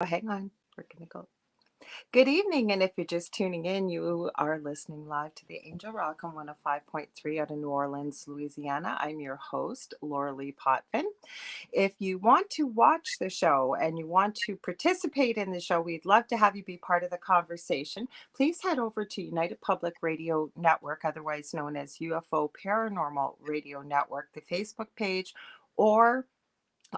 Oh, hang on. We're going to go. Good evening. And if you're just tuning in, you are listening live to the Angel Rock on 105.3 out of New Orleans, Louisiana. I'm your host, Lorilei Potvin. If you want to watch the show and you want to participate in the show, we'd love to have you be part of the conversation. Please head over to United Public Radio Network, otherwise known as UFO Paranormal Radio Network, the Facebook page, or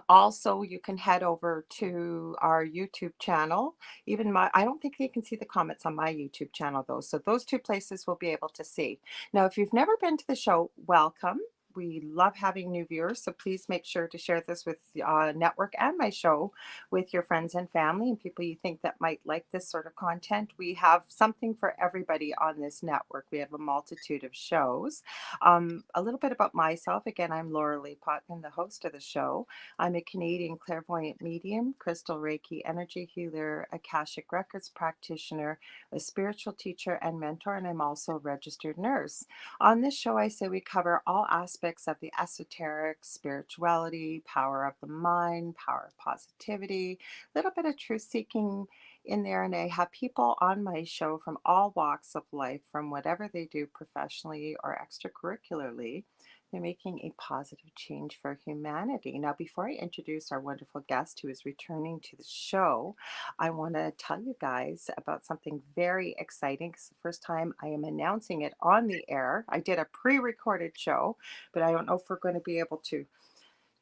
also, you can head over to our YouTube channel. I don't think you can see the comments on my YouTube channel though. So those two places will be able to see. Now, if you've never been to the show, welcome. We love having new viewers, so please make sure to share this with network and my show with your friends and family and people you think that might like this sort of content. We have something for everybody on this network. We have a multitude of shows. A little bit about myself. Again, I'm Lorilei Potvin, the host of the show. I'm a Canadian clairvoyant medium, crystal Reiki energy healer, Akashic Records practitioner, a spiritual teacher and mentor, and I'm also a registered nurse. On this show, I say we cover all aspects of the esoteric, spirituality, power of the mind, power of positivity, a little bit of truth seeking in there. And I have people on my show from all walks of life, from whatever they do professionally or extracurricularly. They're making a positive change for humanity. Now, before I introduce our wonderful guest who is returning to the show, I want to tell you guys about something very exciting. It's the first time I am announcing it on the air. I did a pre-recorded show, but I don't know if we're going to be able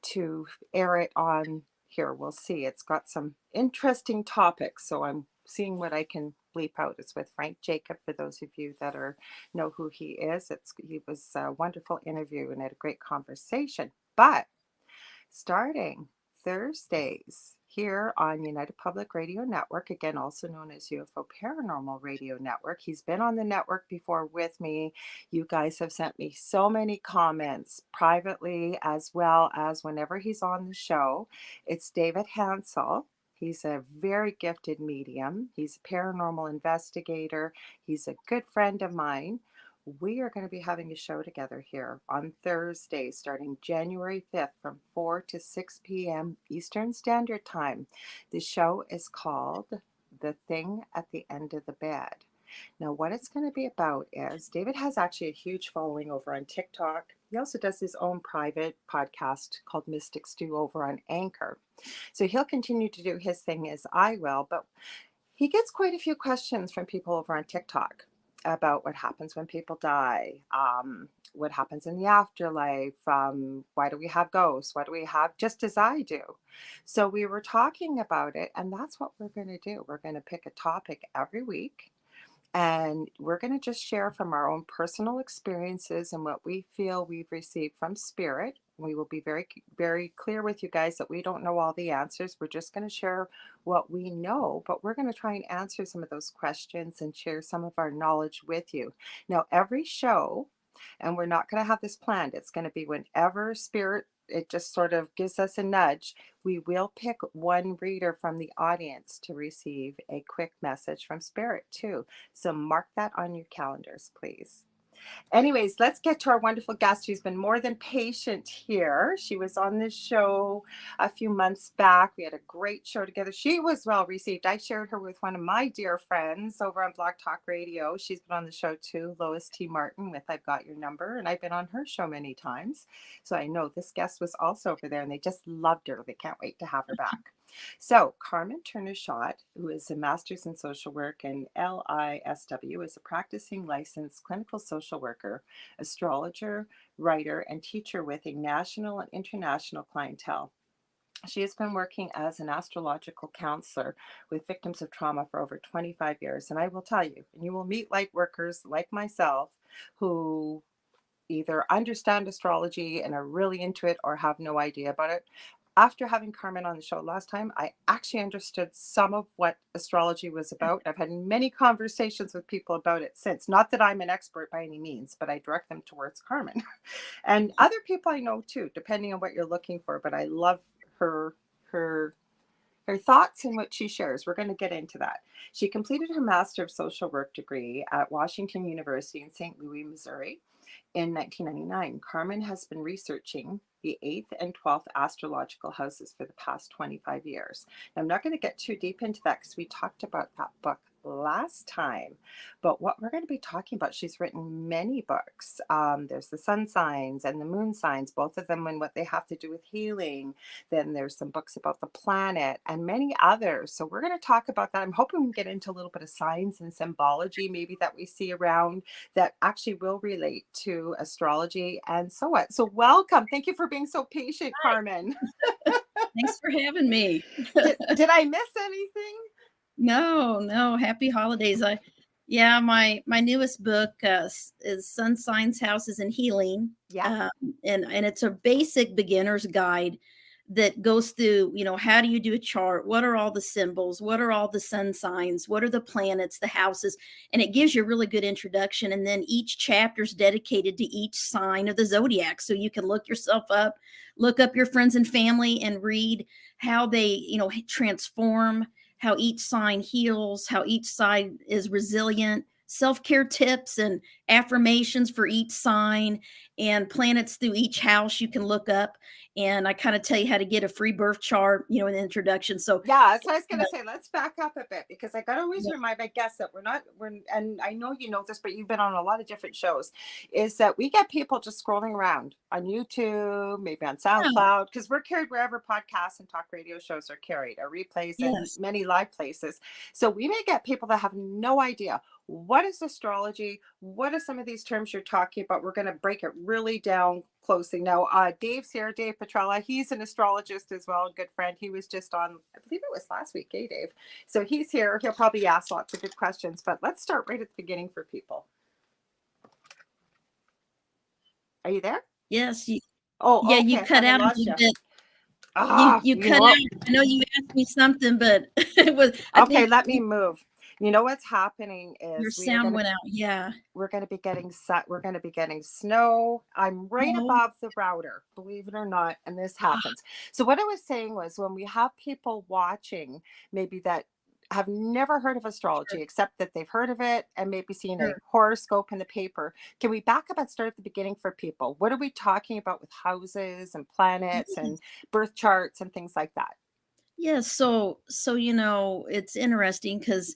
to air it on here. We'll see. It's got some interesting topics, so I'm seeing what I can bleep out. It's with Frank Jacob, for those of you that know who he is. He was a wonderful interview and had a great conversation. But starting Thursdays here on United Public Radio Network, again, also known as UFO Paranormal Radio Network. He's been on the network before with me. You guys have sent me so many comments privately as well as whenever he's on the show. It's David Hansel. He's a very gifted medium. He's a paranormal investigator. He's a good friend of mine. We are going to be having a show together here on Thursday, starting January 5th from 4 to 6 p.m. Eastern Standard Time. The show is called The Thing at the End of the Bed. Now, what it's going to be about is David has actually a huge following over on TikTok. He also does his own private podcast called Mystic Stew over on Anchor. So he'll continue to do his thing as I will, but he gets quite a few questions from people over on TikTok about what happens when people die, what happens in the afterlife, why do we have ghosts, what do we have, just as I do. So we were talking about it, and that's what we're going to do. We're going to pick a topic every week, and we're going to just share from our own personal experiences and what we feel we've received from spirit. We will be very, very clear with you guys that we don't know all the answers. We're just going to share what we know, but we're going to try and answer some of those questions and share some of our knowledge with you. Now, every show, and we're not going to have this planned, it's going to be whenever spirit, it just sort of gives us a nudge. We will pick one reader from the audience to receive a quick message from spirit too. So mark that on your calendars, please. Anyways, let's get to our wonderful guest who's been more than patient here. She was on this show a few months back. We had a great show together. She was well received. I shared her with one of my dear friends over on Blog Talk Radio. She's been on the show too, Lois T. Martin with I've Got Your Number, and I've been on her show many times. So I know this guest was also over there, and they just loved her. They can't wait to have her back. So, Carmen Turner-Shott, who is a master's in social work and LISW, is a practicing licensed clinical social worker, astrologer, writer, and teacher with a national and international clientele. She has been working as an astrological counselor with victims of trauma for over 25 years. And I will tell you, and you will meet light workers like myself who either understand astrology and are really into it or have no idea about it. After having Carmen on the show last time, I actually understood some of what astrology was about. I've had many conversations with people about it since. Not that I'm an expert by any means, but I direct them towards Carmen. And other people I know too, depending on what you're looking for. But I love her her thoughts and what she shares. We're going to get into that. She completed her Master of Social Work degree at Washington University in St. Louis, Missouri. In 1999, Carmen has been researching the 8th and 12th astrological houses for the past 25 years. Now, I'm not going to get too deep into that because we talked about that book last time. But what we're going to be talking about, she's written many books. There's the sun signs and the moon signs, both of them and what they have to do with healing. Then there's some books about the planet and many others. So we're going to talk about that. I'm hoping we can get into a little bit of science and symbology, maybe that we see around that actually will relate to astrology and so on. So welcome. Thank you for being so patient, Hi. Carmen. Thanks for having me. Did I miss anything? No, happy holidays. My newest book is Sun Signs, Houses, and Healing. Yeah. Um, and it's a basic beginner's guide that goes through, how do you do a chart? What are all the symbols? What are all the sun signs? What are the planets, the houses? And it gives you a really good introduction. And then each chapter is dedicated to each sign of the zodiac. So you can look yourself up, look up your friends and family, and read how they, transform, how each sign heals, how each sign is resilient, self-care tips and affirmations for each sign, and planets through each house you can look up. And I kind of tell you how to get a free birth chart, in the introduction. So Yeah, so I was going to say, let's back up a bit because I got to always yeah, remind my guests that and I know you know this, but you've been on a lot of different shows, is that we get people just scrolling around on YouTube, maybe on SoundCloud, because we're carried wherever podcasts and talk radio shows are carried, or replays and yes, many live places. So we may get people that have no idea. What is astrology? What are some of these terms you're talking about? We're going to break it really down closely. Now, Dave's here, Dave Petrella. He's an astrologist as well, a good friend. He was just on, I believe it was last week, Dave? So he's here. He'll probably ask lots of good questions, but let's start right at the beginning for people. Are you there? yes. Oh, Yeah, okay. you I cut thought I out a lost little you. bit. You You cut know what? out. I know you asked me something, but it was. I Okay, think let me move. You know what's happening your is sound went out. Yeah. we're going to be getting we're going to be getting snow. I'm right Oh, above the router, believe it or not, and this happens. So what I was saying was, when we have people watching maybe that have never heard of sure, astrology except that they've heard of it and maybe seen a sure. horoscope in the paper, can we back up and start at the beginning for people? What are we talking about with houses and planets and birth charts and things like that? Yeah, so it's interesting because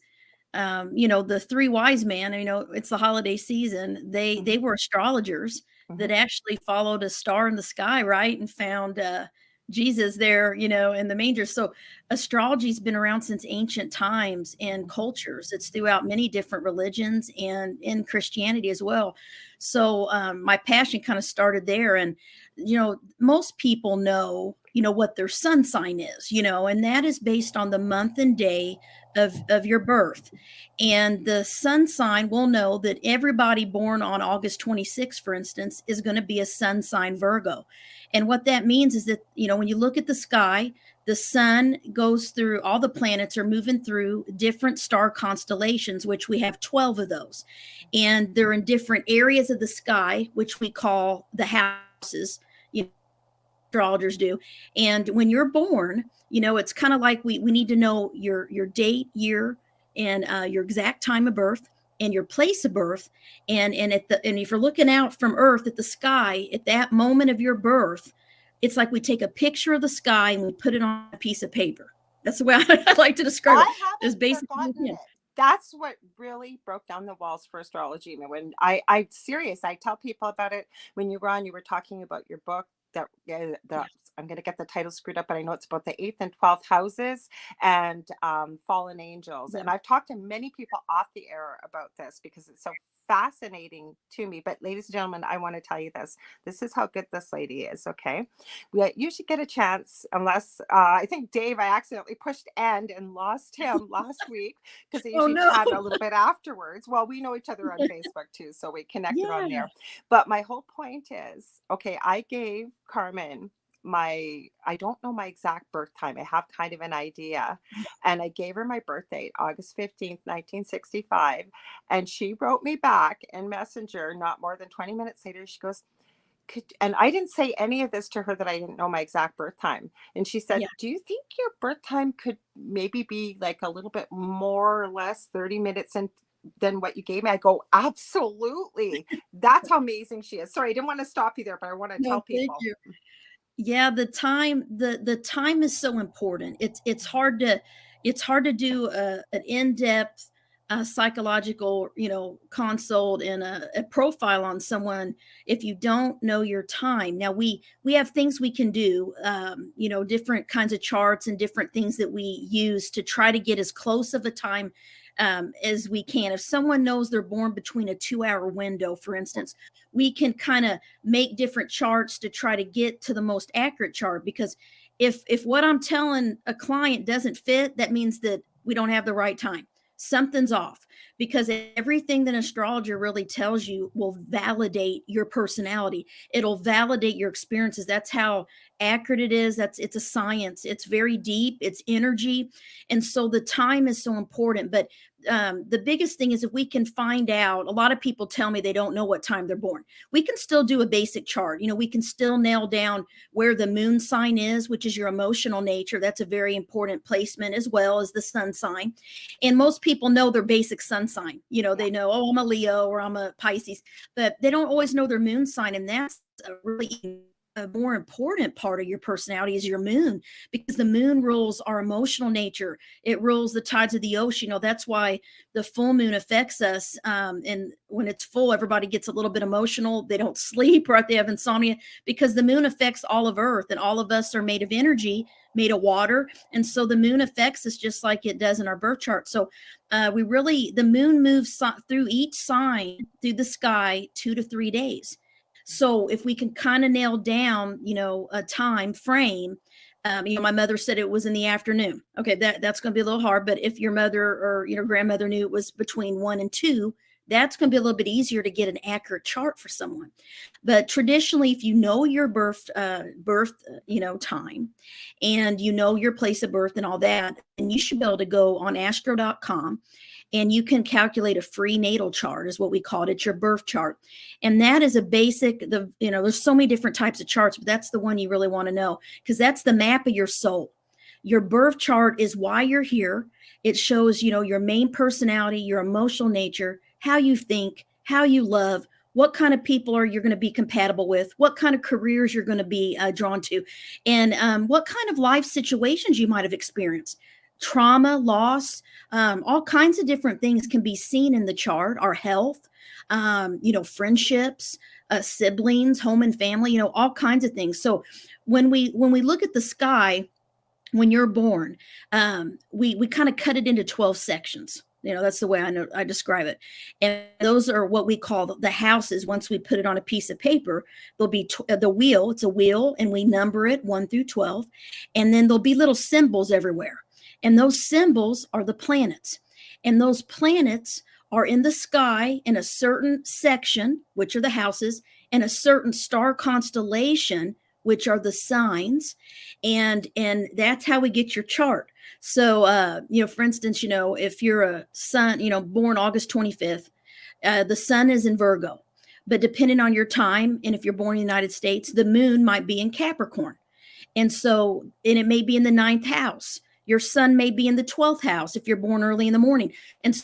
the three wise men, it's the holiday season. They Hmm. were astrologers that Hmm. actually followed a star in the sky, right, and found Jesus there, in the manger. So astrology's been around since ancient times and Hmm. cultures. It's throughout many different religions and in Christianity as well. So my passion kind of started there, and most people know what their sun sign is, and that is based on the month and day of your birth. And the sun sign will know that everybody born on August 26th, for instance, is going to be a sun sign Virgo. And what that means is that, when you look at the sky, the sun goes through, all the planets are moving through different star constellations, which we have 12 of those. And they're in different areas of the sky, which we call the houses. Astrologers do. And when you're born, it's kind of like we need to know your date, year, and your exact time of birth and your place of birth. And if you're looking out from Earth at the sky at that moment of your birth, it's like we take a picture of the sky and we put it on a piece of paper. That's the way I like to describe it. I Is haven't basically, forgotten yeah, it. That's what really broke down the walls for astrology. When I'm serious, I tell people about it. When you were on, you were talking about your book. That I'm going to get the title screwed up, but I know it's about the 8th and 12th houses and fallen angels. yeah. And I've talked to many people off the air about this because it's so fascinating to me. But ladies and gentlemen, I want to tell you this. This is how good this lady is. Okay, you should get a chance, unless I think Dave, I accidentally pushed end and lost him last week because I Oh usually no. chat a little bit afterwards. Well, we know each other on Facebook too, so we connected on Yeah. there. But my whole point is, okay, I gave Carmen I don't know my exact birth time. I have kind of an idea. And I gave her my birth date, August 15th, 1965. And she wrote me back in Messenger not more than 20 minutes later. She goes, and I didn't say any of this to her that I didn't know my exact birth time. And she said, Yeah. "Do you think your birth time could maybe be like a little bit more or less 30 minutes than what you gave me? I go, absolutely. That's how amazing she is. Sorry, I didn't want to stop you there, but I want to No, tell thank people. you. Yeah, the time is so important. It's hard to do an in-depth psychological, consult and a profile on someone if you don't know your time. Now we have things we can do, different kinds of charts and different things that we use to try to get as close of a time as we can. If someone knows they're born between a 2-hour window, for instance, we can kind of make different charts to try to get to the most accurate chart, because if what I'm telling a client doesn't fit, that means that we don't have the right time. Something's off, because everything that an astrologer really tells you will validate your personality. It'll validate your experiences. That's how accurate it is. It's a science. It's very deep. It's energy. And so the time is so important. But the biggest thing is, if we can find out, a lot of people tell me they don't know what time they're born. We can still do a basic chart. We can still nail down where the moon sign is, which is your emotional nature. That's a very important placement, as well as the sun sign. And most people know their basic sun sign. They know, oh, I'm a Leo or I'm a Pisces, but they don't always know their moon sign. And that's a really a more important part of your personality, is your moon, because the moon rules our emotional nature. It rules the tides of the ocean. That's why the full moon affects us. And when it's full, everybody gets a little bit emotional. They don't sleep, right? They have insomnia, because the moon affects all of Earth, and all of us are made of energy, made of water. And so the moon affects us just like it does in our birth chart. So the moon moves through each sign through the sky 2 to 3 days. So if we can kind of nail down, a time frame, my mother said it was in the afternoon. Okay, that's going to be a little hard. But if your mother or grandmother knew it was between 1 and 2, that's going to be a little bit easier to get an accurate chart for someone. But traditionally, if you know your birth, time, and your place of birth and all that, then you should be able to go on astro.com, and you can calculate a free natal chart, is what we call it. It's your birth chart. And that is a basic, there's so many different types of charts, but that's the one you really want to know, because that's the map of your soul. Your birth chart is why you're here. It shows, your main personality, your emotional nature, how you think, how you love, what kind of people are you're going to be compatible with, what kind of careers you're going to be drawn to, and what kind of life situations you might have experienced. Trauma, loss, all kinds of different things can be seen in the chart. Our health, friendships, siblings, home and family, all kinds of things. So when we look at the sky, when you're born, we kind of cut it into 12 sections. That's the way I describe it. And those are what we call the houses. Once we put it on a piece of paper, there'll be the wheel. It's a wheel, and we number it 1 through 12. And then there'll be little symbols everywhere. And those symbols are the planets. And those planets are in the sky in a certain section, which are the houses, and a certain star constellation, which are the signs. And that's how we get your chart. So, for instance, if you're a sun, born August 25th, the sun is in Virgo. But depending on your time, and if you're born in the United States, the moon might be in Capricorn. And it may be in the 9th house. Your sun may be in the 12th house if you're born early in the morning. And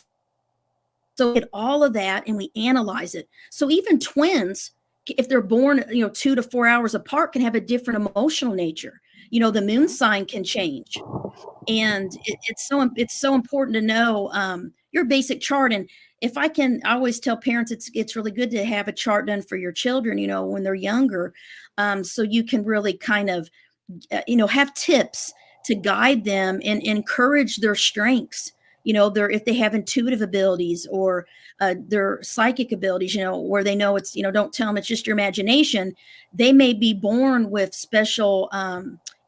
so we get all of that and we analyze it. So even twins, if they're born, 2 to 4 hours apart, can have a different emotional nature. The moon sign can change. And it's so important to know your basic chart. And I always tell parents it's really good to have a chart done for your children, when they're younger, so you can really kind of, have tips to guide them and encourage their strengths. If they have intuitive abilities or their psychic abilities, where they know it's, don't tell them it's just your imagination. They may be born with special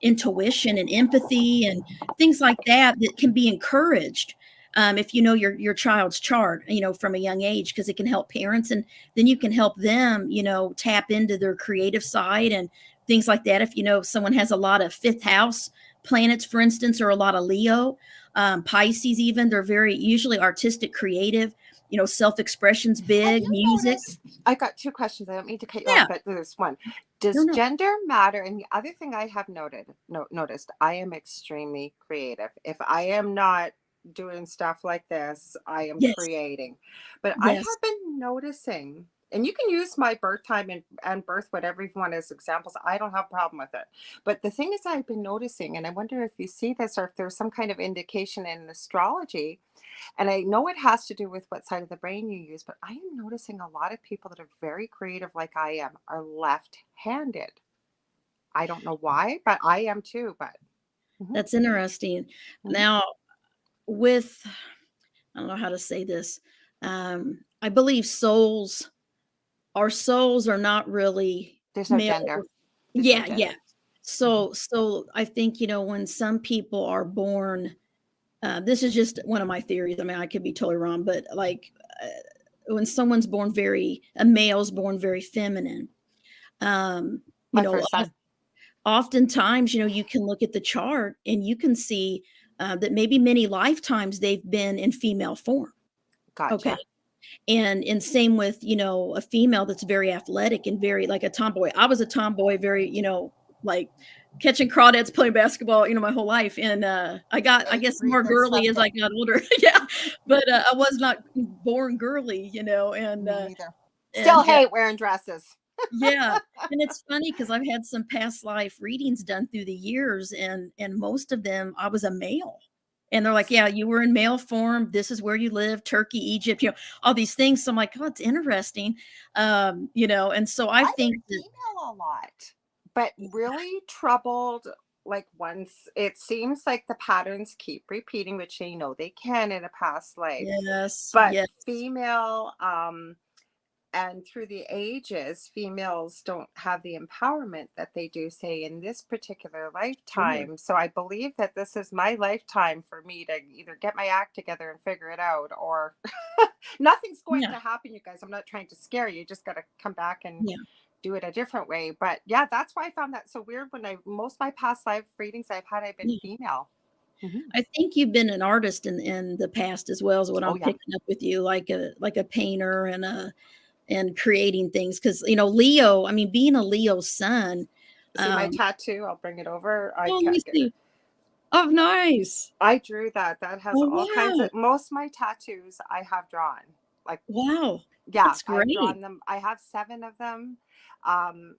intuition and empathy and things like that can be encouraged if you know your child's chart, from a young age, because it can help parents, and then you can help them, tap into their creative side and things like that. If someone has a lot of 5th house planets, for instance, or a lot of Leo, Pisces, even, they're very usually artistic, creative, self-expression's Have big, you music. noticed? I got 2 questions. I don't mean to cut you off, Yeah, but there's one. no, Does no. gender matter? And the other thing I have noticed, I am extremely creative. If I am not doing stuff like this, I am Yes. creating. But I Yes. have been noticing, and you can use my birth time and birth, whatever you want as examples. I don't have a problem with it. But the thing is, I've been noticing, and I wonder if you see this or if there's some kind of indication in astrology. And I know it has to do with what side of the brain you use, but I am noticing a lot of people that are very creative, like I am, are left handed. I don't know why, but I am too. But mhm, That's interesting. mhm. Now, with I don't know how to say this. I believe our souls are not really There's no male. gender. There's no Yeah, yeah. gender. Mhm. So I think, when some people are born, this is just one of my theories. I mean, I could be totally wrong, but like when someone's born a male's born very feminine, um, you My know, first son. oftentimes, you can look at the chart and you can see that maybe many lifetimes they've been in female form. Okay. Gotcha. And same with, a female that's very athletic and very like a tomboy. I was a tomboy, very, like catching crawdads, playing basketball, my whole life. And I Ate, guess, more breathed, and girly slept as I it. got older. Yeah. But I was not born girly, Me neither. Still and yeah, hate wearing dresses. yeah. And it's funny because I've had some past life readings done through the years, and most of them I was a male. And they're like, "Yeah, you were in male form. This is where you live, Turkey, Egypt, all these things." So I'm like, "Oh, it's interesting." And so I I've think been that female a lot, but really troubled. Like once it seems like the patterns keep repeating, which they know they can in a past life, yes, but yes, female, and through the ages, females don't have the empowerment that they do, say, in this particular sure. lifetime. So I believe that this is my lifetime for me to either get my act together and figure it out, or nothing's going Yeah, to happen, you guys. I'm not trying to scare you. You just got to come back and yeah, do it a different way. But yeah, that's why I found that so weird when most of my past life readings I've been yeah. female. Hmm. I think you've been an artist in the past as well, is what Oh, I'm yeah. picking up with you, like a painter and creating things. Because Leo, I mean, being a Leo sun, See my um tattoo? I'll bring it over. I oh, let me can't get it. see. Oh, nice. I drew that. That has Oh, all kinds wow. of, most of my tattoos I have drawn. Like, Wow. yeah, That's I've great. drawn them. I have 7 of them. Um,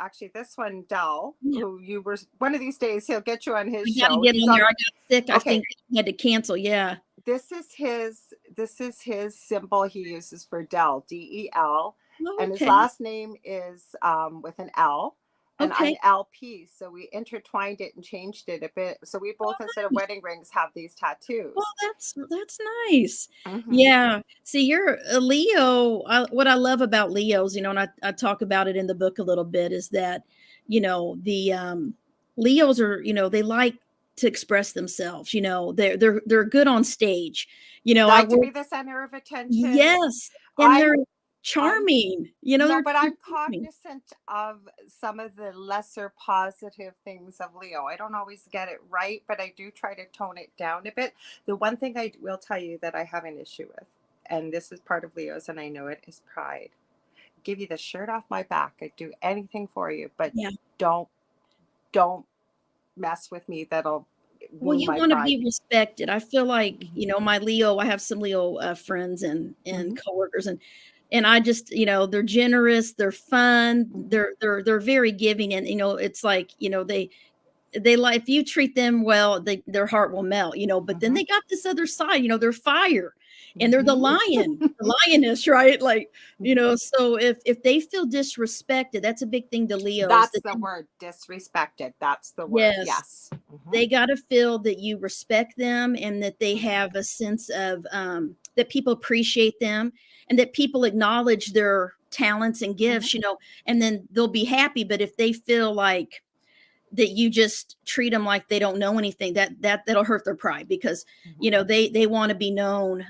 Actually, this one, Dell, Yeah. who you were, one of these days, he'll get you on his I gotta show. get He's on there. on, I got sick. I okay, think I had to cancel. Yeah. this is his symbol he uses for Dell, Del, Oh, and his okay. last name is with an L, and I'm Okay. LP, so we intertwined it and changed it a bit. So we Oh, both, instead of nice. wedding rings, have these Oh, tattoos. that's nice. Hmm. Yeah. See, you're a Leo. What I love about Leos, and I talk about it in the book a little bit, is that, the Leos are, they like to express themselves. They're good on stage. I Like to work. be the center of attention. Yes, and they're I'm I'm charming. No, They're but they're I'm charming. cognizant of some of the lesser positive things of Leo. I don't always get it right, but I do try to tone it down a bit. The one thing I will tell you that I have an issue with, and this is part of Leo's, and I know it, is pride. Give you the shirt off my back. I'd do anything for you, but Yeah. don't don't mess with me. That'll Well, wound you my wanna pride. be respected. I feel like, Mhm. my Leo I have some Leo, friends and Mhm. coworkers, and I just they're generous, they're fun, Mhm. they're very giving, and, it's like, they like if you treat them well, their heart will melt, but then Mhm. they got this other side, they're fire, and they're the Mhm. lion, the lioness, right? Like, Mhm. so if they feel disrespected, that's a big thing to Leos That's that the word, disrespected. That's the word. yes. Yes. Mhm. They gotta feel that you respect them and that they Mhm. have a sense of, that people appreciate them and that people acknowledge their talents and Mhm. gifts, and then they'll be happy, but if they feel like that you just treat them like they don't know anything, that'll hurt their pride because, Mhm. they wanna be known,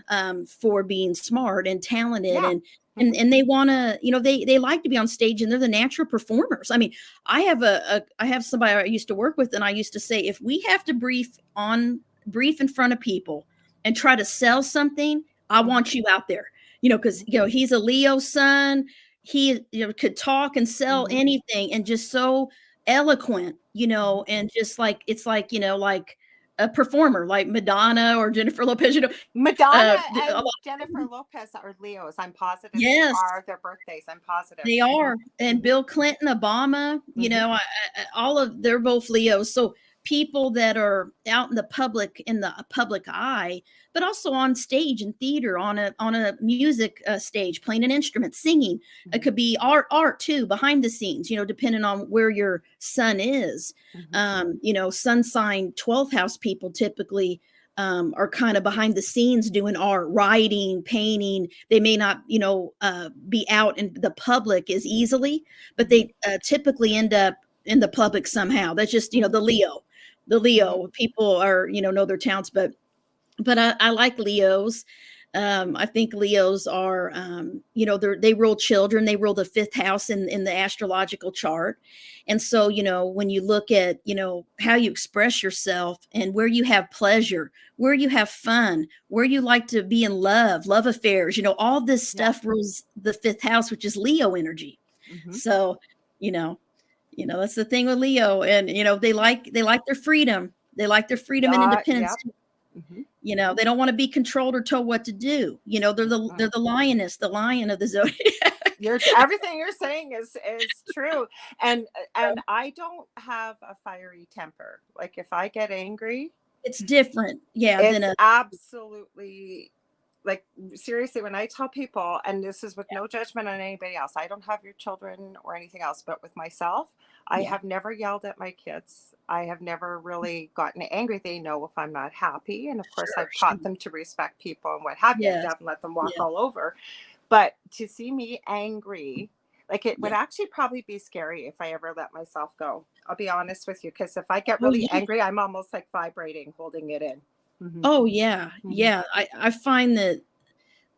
for being smart and talented, Yeah. and Mhm. they wanna, they like to be on stage and they're the natural performers. I mean, I have somebody I used to work with, and I used to say, "If we have to brief in front of people and try to sell something, I Mhm. want you out there." Because, Mhm. he's a Leo sun. He, could talk and sell Mhm. anything and just so eloquent, Mhm. and just like it's like, like a performer like Madonna or Jennifer Lopez, Madonna a and lot. Jennifer Lopez are Leos. I'm positive they Yes, are. Their birthdays. I'm positive. they Hmm. are. And Hmm. Bill Clinton, Obama, Hmm. all of they're both Leos. So people that are out in the public eye, but also on stage and theater, on a music stage, playing an instrument, singing. It Hmm. could be art too, behind the scenes. Depending on where your sun is. Hmm. Sun sign 12th house people typically are kind of behind the scenes doing art, writing, painting. They may not, be out in the public as easily, but Hmm. they typically end up in the public somehow. That's just, Hmm. the Hmm. Leo people are, know their talents, but I like Leos. I think Leos are, they rule children. They rule the fifth house in the astrological chart. And so, when you look at, how you express yourself and where you have pleasure, where you have fun, where you like to be in love affairs, all this Yeah. stuff rules the fifth house, which is Leo energy. Hmm. So, you know, that's the thing with Leo. And, they like their freedom. They like their freedom and independence. Yep. Hmm. They don't want to be controlled or told what to do. They're the lioness, the lion of the zodiac. Everything you're saying is true, and I don't have a fiery temper. Like if I get angry, It's different, yeah, than it's a absolutely like seriously when I tell people, and this is with no judgment on anybody else, I don't have your children or anything else, but with myself, I yeah, have never yelled at my kids. I have never really gotten angry. They know if I'm not happy, and of course sure, I've sure. taught them to respect people and what have you. I Yes, haven't let them walk yes, all over. But to see me angry, like it would yeah. actually probably be scary if I ever let myself go. I'll be honest with you, because if I get Oh, really yeah. angry, I'm almost like vibrating, holding it in. Hmm. Oh, yeah, Hmm. yeah. I find that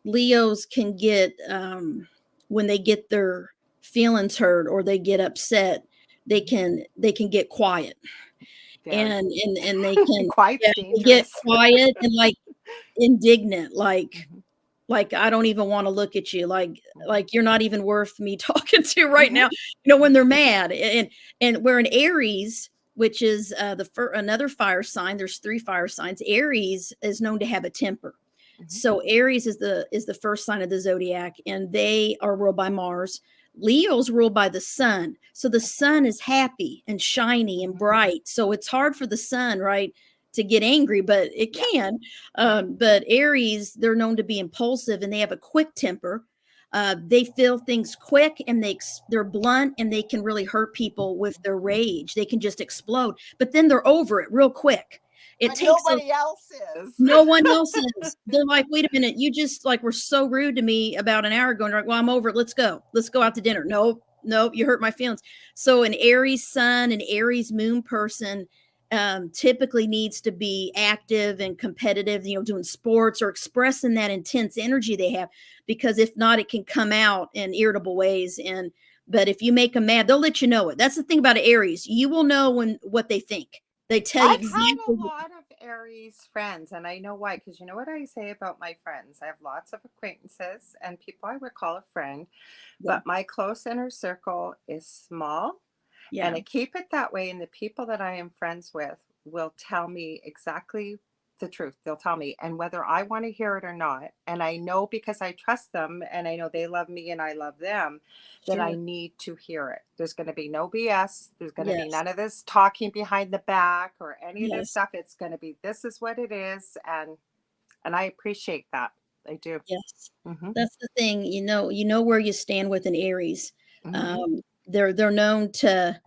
Leos can get, when they get their feelings hurt or they get upset, they can get quiet, Very. and they can, yeah, Quiet's they get dangerous. quiet and, like, indignant, Hmm. like, "I don't even wanna look at you, Hmm. you're not even worth me talking to right Hmm. now," when they're mad, and we're in Aries, which is, another fire sign. There's 3 fire signs. Aries is known to have a temper. Hmm. So Aries is the first sign of the zodiac, and they are ruled by Mars. Leo's ruled by the sun. So the Okay. sun is happy and shiny and Hmm. bright. So it's hard for the sun, right, to get angry, but it Yeah. can. Hmm. But Aries, they're known to be impulsive and they have a quick temper. They feel things quick and they're blunt and they can really hurt people with their rage. They can just explode, but then they're over it real quick. It But takes a nobody else is. no one else is. They're like, "Wait a minute, you just like were so rude to me about an hour ago." And they're like, "Well, I'm over it. Let's go. Let's go out to dinner." Nope, nope, you hurt my feelings. So an Aries sun, an Aries moon person typically needs to be active and competitive, doing sports or expressing that intense energy they have, because if not, it can come out in irritable ways. But if you make them mad, they'll let you know it. That's the thing about Aries. You will know when what they think. They tell you I've had exactly. a lot of Aries friends, and I know why. Because you know what I say about my friends? I have lots of acquaintances and people I would call a friend, Yeah, but my close inner circle is small, and yeah. I keep it that way. And the people that I am friends with will tell me exactly the truth. They'll tell me, and whether I want to hear it or not. And I know because I trust them and I know they love me and I love them that I Sure. need to hear it. There's going to be no BS. There's going to be Yes. none of this talking behind the back or any of this Yes. stuff. It's going to be this is what it is, and I appreciate that. I do. Yes. Mhm. That's the thing, you know where you stand with an Aries. Mhm. They're known to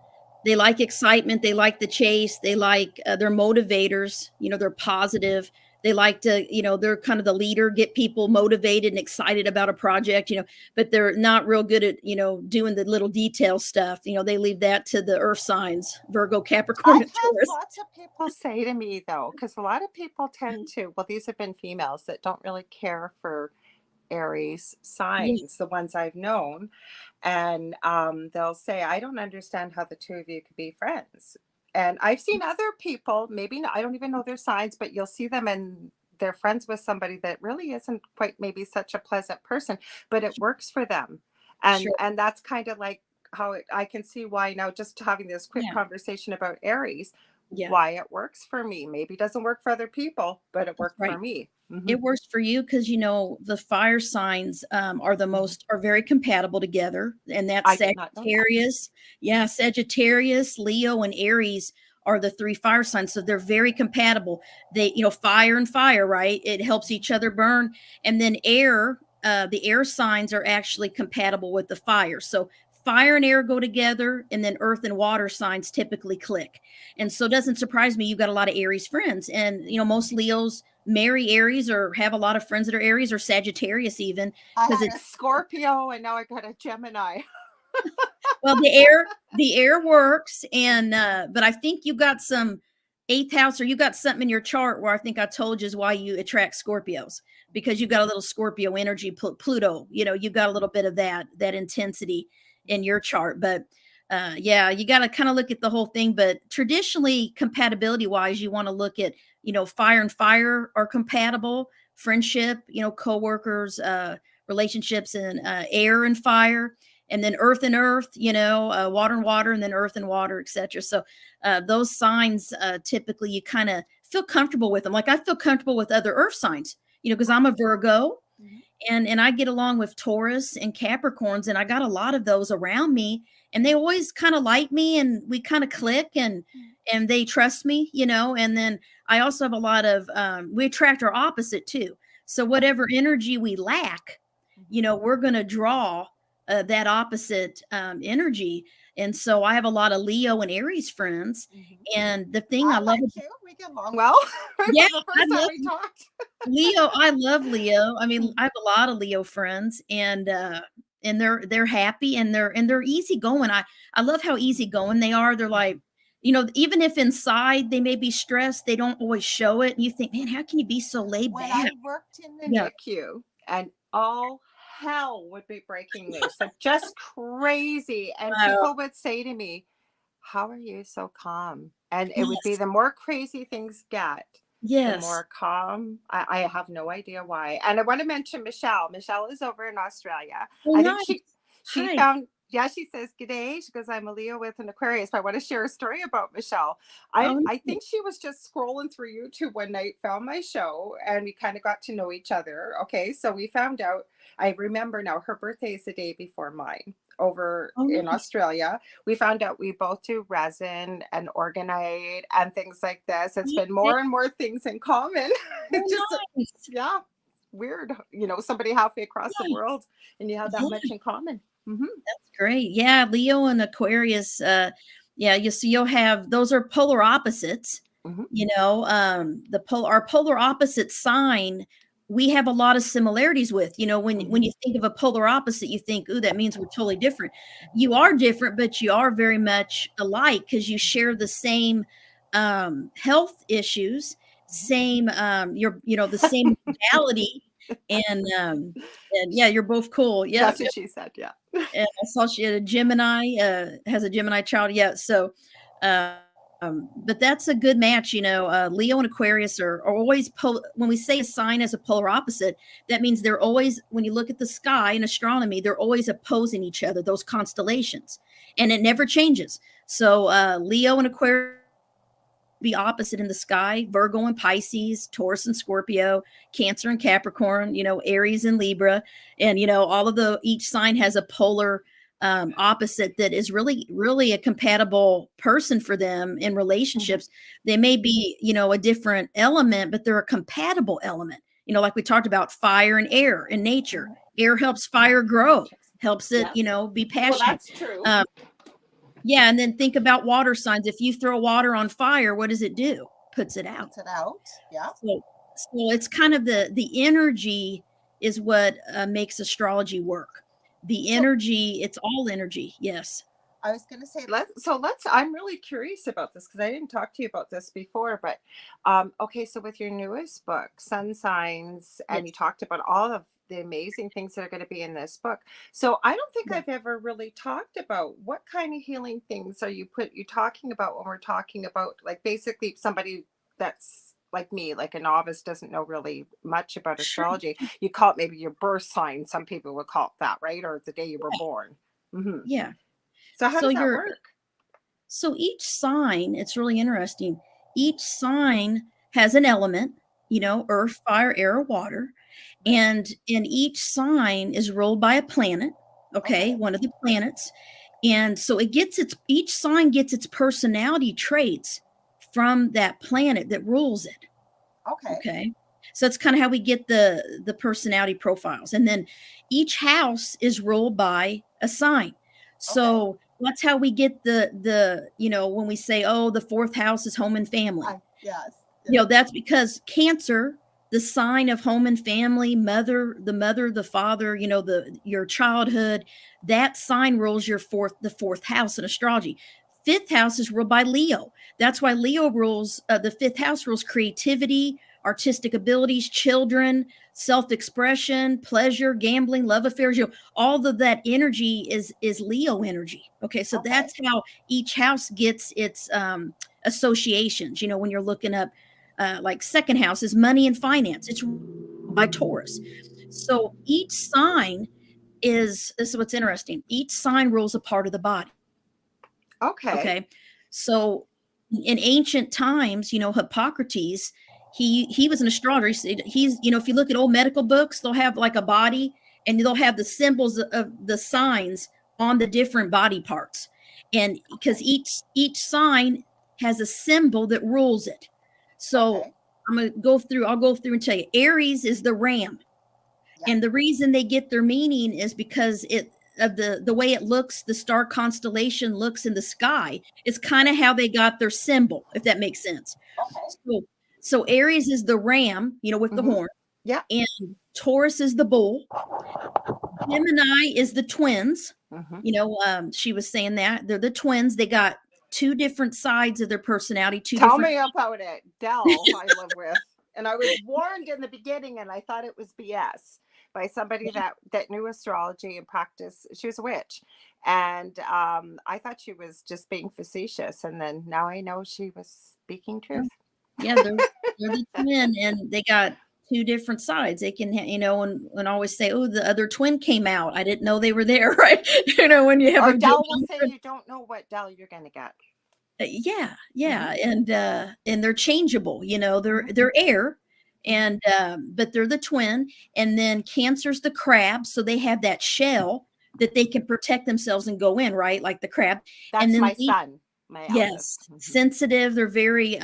they like excitement, they like the chase, they're motivators, they're positive. They like to, they're kind of the leader, get people motivated and excited about a project, but they're not real good at, doing the little detail stuff. They leave that to the earth signs, Virgo, Capricorn, I've and had Taurus. lots of people say to me though, because a lot of people tend to, well, these have been females that don't really care for Aries Yeah, signs, the ones I've known. And they'll say, I don't understand how the two of you could be friends. And I've seen other people, maybe not, I don't even know their signs, but you'll see them and they're friends with somebody that really isn't quite maybe such a pleasant person, but it works for them. sure. And that's kind of like how I can see why now, just having this quick Yeah. conversation about Aries, Yeah, why it works for me. Maybe it doesn't work for other people, but it that's worked for right. me. Hmm. It works for you because you know the fire signs Hmm. are very compatible together, and that's I did not know that. Sagittarius. Yeah, Hmm. Sagittarius, Leo, and Aries are the three fire signs, so they're very compatible. They, you know, fire and fire, right? It helps each other burn, and then air. The air signs are actually compatible with the fire. So fire and air go together, and then earth and water signs typically click. And so it doesn't surprise me you've got a lot of Aries friends. And you know, most Leos marry Aries or have a lot of friends that are Aries or Sagittarius even I because had a it's Scorpio and now I got a Gemini. well the air works and but I think you got some eighth house or you got something in your chart where I think I told you is why you attract Scorpios because you got a little Scorpio energy Pluto, you know, you got a little bit of that intensity in your chart. But yeah, you got to kind of look at the whole thing. But traditionally, compatibility wise, you want to look at, you know, fire and fire are compatible, friendship, you know, coworkers, relationships, and air and fire, and then earth and earth, you know, water and water, and then earth and water, etc. So those signs typically you kind of feel comfortable with them. Like I feel comfortable with other earth signs, you know, because I'm a Virgo, Mhm. and I get along with Taurus and Capricorns, and I got a lot of those around me, and they always kind of like me, and we kind of click, and they trust me, you know. And then I also have a lot of we attract our opposite too. So whatever energy we lack, Mhm. you know, we're going to draw that opposite energy. And so I have a lot of Leo and Aries friends, Mhm. and the thing I I love, like you. We get along well. Right yeah, from the I first time love we talked. Leo. I love Leo. I mean, I Mhm. have a lot of Leo friends, and they're happy and they're easygoing. I love how easygoing they are. They're like, Mhm. you know, even if inside they may be stressed, they don't always show it. And you think, man, how can you be so laid When I back? worked in the Yeah. NICU and all hell would be breaking loose, like just crazy. And Wow. people would say to me, how are you so calm? And it would be Yes. the more crazy things get, the Yes. more calm. I have no idea why. And I want to mention Michelle. Michelle is over in Australia. Oh, I think nice. she Hi. found, yeah, she says, G'day. She goes, I'm a Leo with an Aquarius. But I want to share a story about Michelle. Oh, I nice. think she was just scrolling through YouTube one night, found my show, and we kind of got to know each other. Okay. So we found out, I remember now, her birthday is the day before mine over Oh, in nice. Australia. We found out we both do resin and organite and things like this. It's been Okay. more and more things in common. Oh, It's just, nice. yeah, weird. You know, somebody halfway across the Yeah. world and you have that much Yeah. in common. Hmm. That's great. Yeah, Leo and Aquarius, yeah, you see you'll have those are polar opposites. Hmm. You know, our polar opposite sign, we have a lot of similarities with. You know, when Hmm. you think of a polar opposite, you think, "Ooh, that means we're totally different." You are different, but you are very much alike because you share the same health issues, same you know, the same modality, and yeah, you're both cool. Yeah, That's what she said. Yeah. and I saw she had a Gemini, has a Gemini child yet. So, but that's a good match. You know, Leo and Aquarius are always, when we say a sign as a polar opposite, that means they're always, when you look at the sky in astronomy, they're always opposing each other, those constellations, and it never changes. So, Leo and Aquarius be opposite in the sky, Virgo and Pisces, Taurus and Scorpio, Cancer and Capricorn, you know, Aries and Libra. And, you know, all of each sign has a polar opposite that is really, really a compatible person for them in Hmm. relationships. They may be, you know, a different element, but they're a compatible element. You know, like we talked about fire and air in nature. Hmm. Air helps fire grow, helps it, Yes. you know, be Well, passionate. that's true. Um, yeah, and then think about water signs. If you throw water on fire, what does it do? Puts it out. Puts it out. Yeah. So it's kind of the energy is what makes astrology work. The So energy, it's all energy. Yes. I was going to say, let's, I'm really curious about this because I didn't talk to you about this before, but okay, so with your newest book, Sun Signs, and you Yes. talked about all of the amazing things that are going to be in this book. So I don't think Yeah. I've ever really talked about what kind of healing things are you talking about when we're talking about, like, basically somebody that's like me, like a novice, doesn't know really much about Sure. astrology. You call it maybe your birth sign. Some people would call it that, right? Or the day you were Yeah. born. Hmm. Yeah. So how So does that you're work? So each sign, it's really interesting. Each sign has an element, earth, fire, air, water, Right. and each sign is ruled by a planet, okay, Okay. one of the planets. And so each sign gets its personality traits from that planet that rules it. Okay. Okay. So that's kind of how we get the personality profiles. And then each house is ruled by a sign. Okay. So that's how we get when we say, oh, the fourth house is home and family. Yes. Yes. That's because Cancer, the sign of home and family, mother, the father, your childhood, that sign rules the fourth house in astrology. Fifth house is ruled by Leo. That's why Leo rules, the fifth house rules creativity, artistic abilities, children, self-expression, pleasure, gambling, love affairs. All of that energy is Leo energy. Okay, so Okay. that's how each house gets its associations. When you're looking up, like second house is money and finance. It's by Taurus. So each sign this is what's interesting. Each sign rules a part of the body. Okay. Okay. So in ancient times, Hippocrates, he was an astrologer. He's, if you look at old medical books, they'll have like a body and they'll have the symbols of the signs on the different body parts. And because Okay. each sign has a symbol that rules it. So Okay. I'll go through and tell you. Aries is the ram. Yeah. And the reason they get their meaning is because of the way it looks, the star constellation looks in the sky. It's kind of how they got their symbol, if that makes sense. Okay. So Aries is the ram, with the Mm-hmm. horn, Yeah. and Taurus is the bull. Gemini is the twins. Mm-hmm. She was saying that they're the twins. They got two different sides of their personality, two Tell different. me about it. Dell, I live with. And I was warned in the beginning, and I thought it was BS by somebody that knew astrology and practice. She was a witch. And I thought she was just being facetious. And then now I know she was speaking truth. Yeah, they're the twin, and they got two different sides. They can, and always say, "Oh, the other twin came out. I didn't know they were there." Right? When you have Or a dual Dell will say twin. you don't know what Dell you're going to get. Yeah, Mm-hmm. yeah, and they're changeable. They're Mm-hmm. air, Mm-hmm. and but they're the twin. And then Cancer's the crab, so they have that shell that they can protect themselves and go in, right, like the crab. And That's then my son, my eldest. Yes, Mm-hmm. sensitive. They're very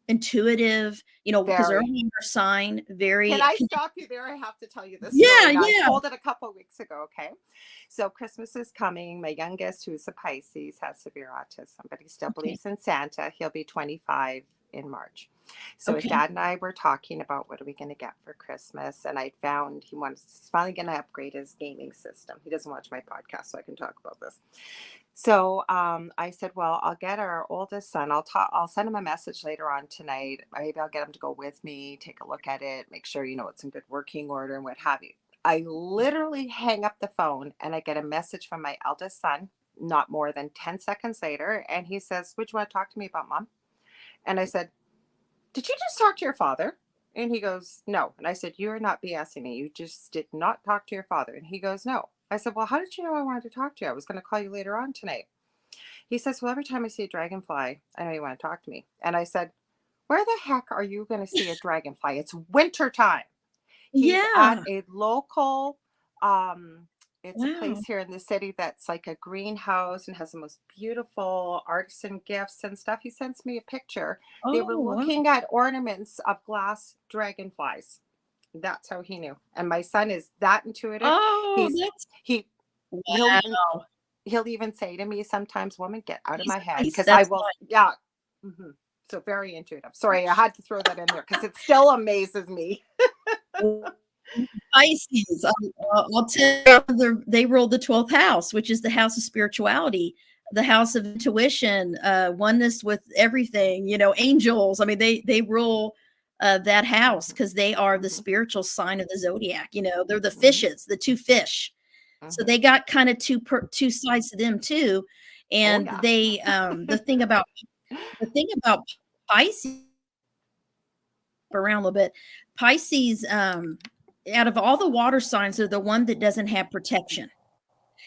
intuitive, because they're a Very. water sign, Can very I stop you there? I have to tell you this yeah, story. Now, I yeah. told it a couple of weeks ago, okay? So, Christmas is coming. My youngest, who's a Pisces, has severe autism, but he still Okay, believes in Santa. He'll be 25 in March. So, his okay, dad and I were talking about what are we going to get for Christmas. And I found he's finally going to upgrade his gaming system. He doesn't watch my podcast, so I can talk about this. So I said, well, I'll get our oldest son. I'll send him a message later on tonight. Maybe I'll get him to go with me, take a look at it, make sure, it's in good working order and what have you. I literally hang up the phone and I get a message from my eldest son, not more than 10 seconds later. And he says, would you want to talk to me about mom? And I said, did you just talk to your father? And he goes, no. And I said, you're not BSing me. You just did not talk to your father. And he goes, no. I said, well, how did you know I wanted to talk to you? I was going to call you later on tonight. He says, well, every time I see a dragonfly, I know you want to talk to me. And I said, where the heck are you going to see a dragonfly? It's winter time. He's at yeah. a local, it's a Wow. place here in the city that's like a greenhouse and has the most beautiful artisan gifts and stuff. He sends me a picture. They were Oh, wow. looking at ornaments of glass dragonflies. That's how he knew. And my son is that intuitive. Oh, He's that's he he'll even wow. he'll even say to me sometimes, woman, get out of He's my head. nice. Because I That's will, yeah. Hmm. So very intuitive. Sorry, I had to throw that in there because it still amazes me. nice. Pisces. I'll tell you, they rule the 12th house, which is the house of spirituality, the house of intuition, oneness with everything, angels. I mean, they rule that house Hmm. because they are the Hmm. spiritual sign of the zodiac. They're the Hmm. fishes, the two fish. So Hmm. they got kind of two sides to them too. Oh And yeah. they the thing about Pisces, around a little bit. Pisces, out of all the water signs, are the one that doesn't have protection.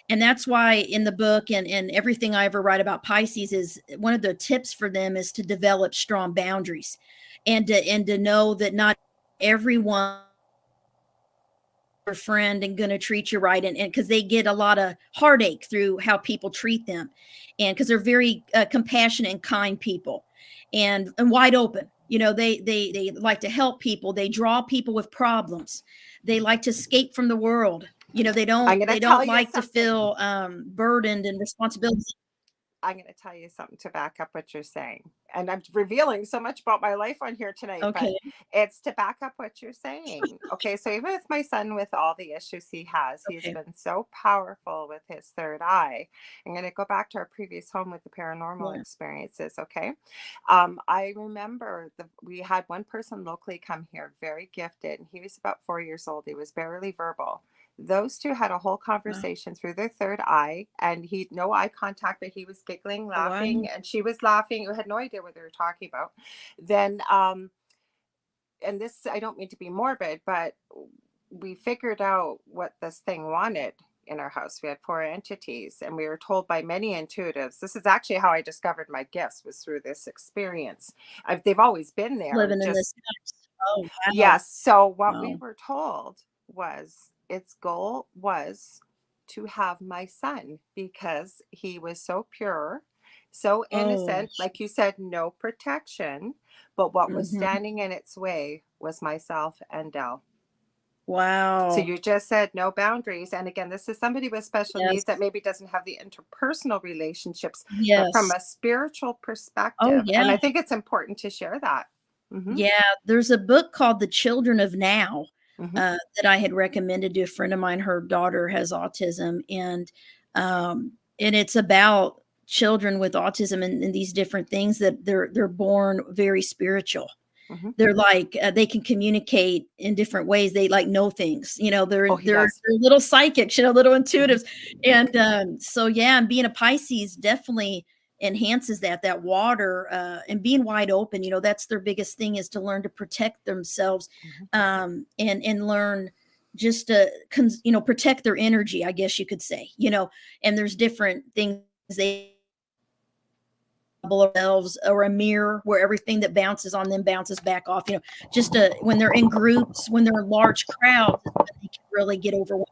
And that's why in the book and everything I ever write about Pisces is one of the tips for them is to develop strong boundaries and to know that not everyone your friend and going to treat you right and because they get a lot of heartache through how people treat them and because they're very compassionate and kind people and wide open, they like to help people, they draw people with problems, they like to escape from the world, they I'm don't going to they tell don't you like to something. feel burdened and responsibility. I'm going to tell you something to back up what you're saying. And I'm revealing so much about my life on here tonight, but Okay. it's to back up what you're saying. Okay. So even with my son, with all the issues he has, he's Okay. been so powerful with his third eye. I'm going to go back to our previous home with the paranormal Yeah. experiences. Okay. I remember we had one person locally come here, very gifted, and he was about 4 years old. He was barely verbal. Those two had a whole Wow. conversation through their third eye, and he no eye contact, but he was giggling, Wow. laughing, and she was laughing. We had no idea what they were talking about. Then and this, I don't mean to be morbid, but we figured out what this thing wanted in our house. We had four entities, and we were told by many intuitives. This is actually how I discovered my gifts, was through this experience. They've always been there, Living in this just house. Oh, wow. yes. So what we Wow. were told was its goal was to have my son because he was so pure, so Oh. innocent, like you said, no protection. But what was Mhm. standing in its way was myself and Dell. So Wow. you just said no boundaries. And again, this is somebody with special needs that Yes. maybe doesn't have the interpersonal relationships, but from Yes. a spiritual Oh, perspective. And yeah. I think it's important to share that. Mm-hmm. Yeah, there's a book called The Children of Now, Mm-hmm. that I had recommended to a friend of mine. Her daughter has autism, and it's about children with autism and these different things that they're born very spiritual. Mm-hmm. They're like, they can communicate in different ways. They, like, know things, they're Oh, he they're does. they're little psychics, little Mm-hmm. intuitives, so, yeah, and being a Pisces definitely enhances that water, and being wide open, that's their biggest thing is to learn to protect themselves, Mm-hmm. and learn just to protect their energy, I guess you could say, and there's different things they themselves or a mirror where everything that bounces on them bounces back off, just when they're in groups, when they're in large crowds, they can really get overwhelmed,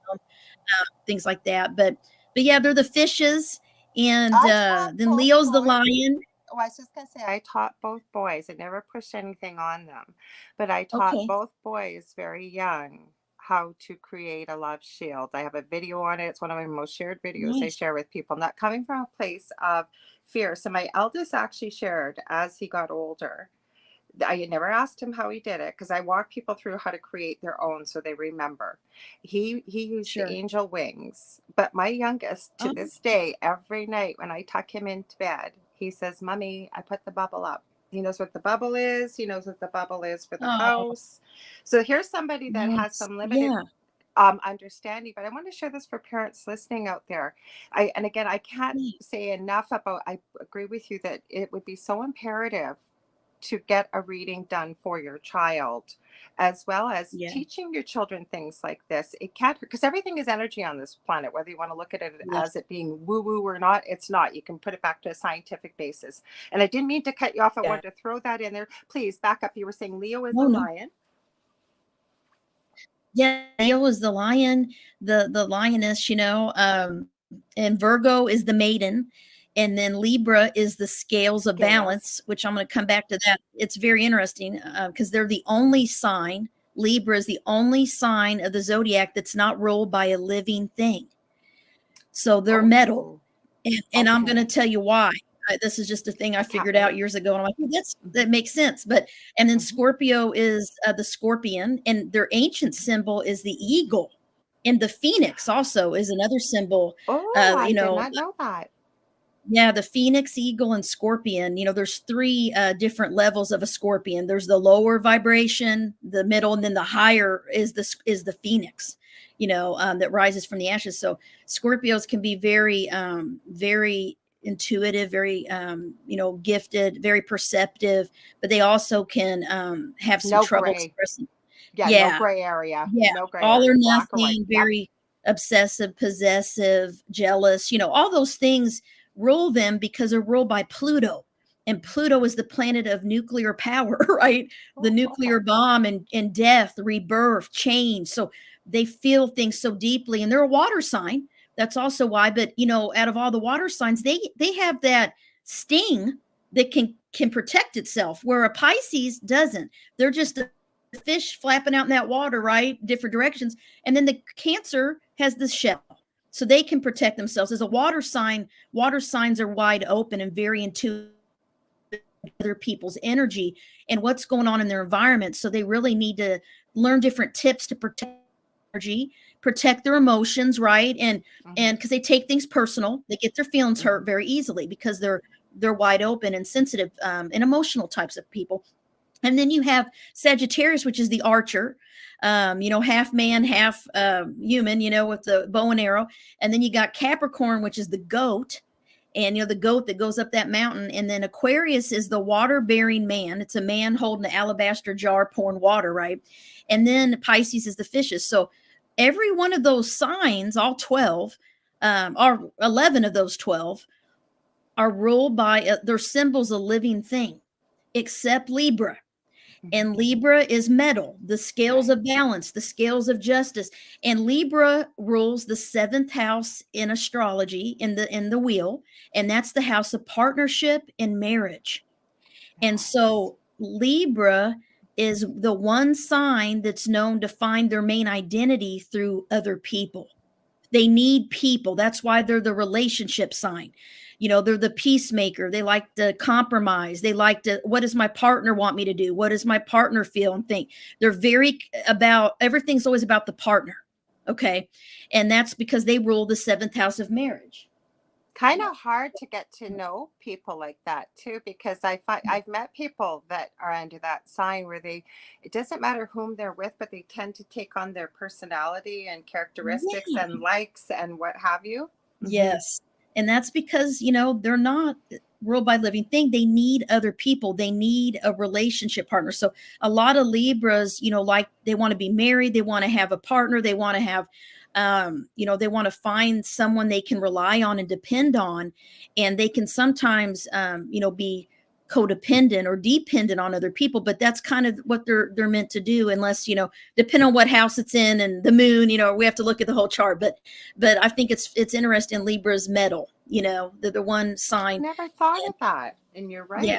things like that, but yeah, they're the fishes, and I taught then both Leo's the boys. lion. Oh, I was just gonna say I taught both boys. I never pushed anything on them, but I taught Okay. both boys very young how to create a love shield. I have a video on it. It's one of my most shared videos I Nice. share with people, not coming from a place of fear. So my eldest actually shared as he got older. I had never asked him how he did it because I walk people through how to create their own so they remember. He used the Sure. angel wings, but my youngest to Oh, this day, every night when I tuck him into bed, he says, "Mommy, I put the bubble up." He knows what the bubble is. He knows what the bubble is for the oh, house. So here's somebody that has nice. some limited Yeah. understanding, but I want to share this for parents listening out there. And again, I can't Yeah. say enough about. I agree with you that it would be so imperative to get a reading done for your child, as well as Yeah. teaching your children things like this. It can't, because everything is energy on this planet, whether you want to look at it Yeah. as it being woo woo or not, it's not. You can put it back to a scientific basis. And I didn't mean to cut you off. I Yeah. wanted to throw that in there. Please back up. You were saying Leo is a Oh, no. lion. Yeah, Leo is the lion, the lioness, and Virgo is the maiden, and then Libra is the scales of Scales. balance, which I'm going to come back to that. It's very interesting because they're the only sign. Libra is the only sign of the zodiac that's not ruled by a living thing. So they're metal, Oh, and I'm going to okay. tell you why. This is just a thing I I can't figured out wait. years ago, and I'm like, "Oh, Hmm. that makes sense." But and then Hmm. Scorpio is the scorpion, and their ancient symbol is the eagle, and the phoenix also is another symbol. Oh, I You did know, not know that. yeah, the phoenix, eagle, and scorpion. There's three different levels of a scorpion. There's the lower vibration, the middle, and then the higher is the phoenix. That rises from the ashes. So Scorpios can be very, very intuitive, very, gifted, very perceptive, but they also can have some No trouble gray. expressing. Yeah, no Yeah, gray area. yeah, No gray all or area. Black or white. nothing, Yep. very obsessive, possessive, jealous, all those things rule them because they're ruled by Pluto. And Pluto is the planet of nuclear power, right? The nuclear bomb and death, rebirth, change. So they feel things so deeply, and they're a water sign. That's also why. But out of all the water signs, they have that sting that can protect itself, where a Pisces doesn't. They're just a fish flapping out in that water, right? Different directions. And then the Cancer has the shell. So they can protect themselves. As a water sign, water signs are wide open and very intuitive other people's energy and what's going on in their environment. So they really need to learn different tips to protect energy, protect their emotions, right? And because they take things personal, they get their feelings hurt very easily because they're wide open and sensitive and emotional types of people. And then you have Sagittarius, which is the archer, half man, half human, with the bow and arrow. And then you got Capricorn, which is the goat, and the goat that goes up that mountain. And then Aquarius is the water bearing man. It's a man holding an alabaster jar pouring water, right? And then Pisces is the fishes. So every one of those signs, all 12, or 11 of those 12, are ruled by their symbols, a living thing, except Libra. And Libra is metal, the scales of balance, the scales of justice. And Libra rules the 7th house in astrology in the wheel, and that's the house of partnership and marriage. And so Libra is the one sign that's known to find their main identity through other people. They need people. That's why they're the relationship sign. They're the peacemaker. They like to compromise. They like to, what does my partner want me to do? What does my partner feel and think? They're very about, everything's always about the partner. Okay. And that's because they rule the 7th house of marriage. Kind of hard to get to know people like that too, because I've met people that are under that sign where it doesn't matter whom they're with, but they tend to take on their personality and characteristics and likes and what have you. Yes. And that's because, they're not ruled by living thing. They need other people. They need a relationship partner. So a lot of Libras, like they want to be married. They want to have a partner. They want to have, they want to find someone they can rely on and depend on. And they can sometimes, be codependent or dependent on other people, but that's kind of what they're meant to do, unless, depend on what house it's in and the moon, we have to look at the whole chart. But I think it's interesting. Libra's metal, the one sign. Never thought of that. And you're right.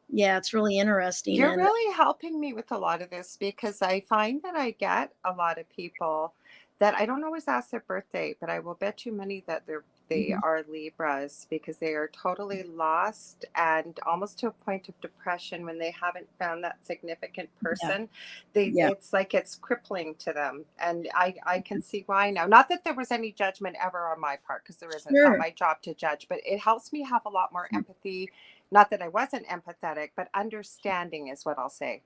Yeah, it's really interesting. You're really helping me with a lot of this, because I find that I get a lot of people that I don't always ask their birthday, but I will bet you money that they are Libras, because they are totally lost and almost to a point of depression when they haven't found that significant person. It's like it's crippling to them. And I can see why now. Not that there was any judgment ever on my part, because there isn't. It's not my job to judge, but it helps me have a lot more empathy. Not that I wasn't empathetic, but understanding is what I'll say.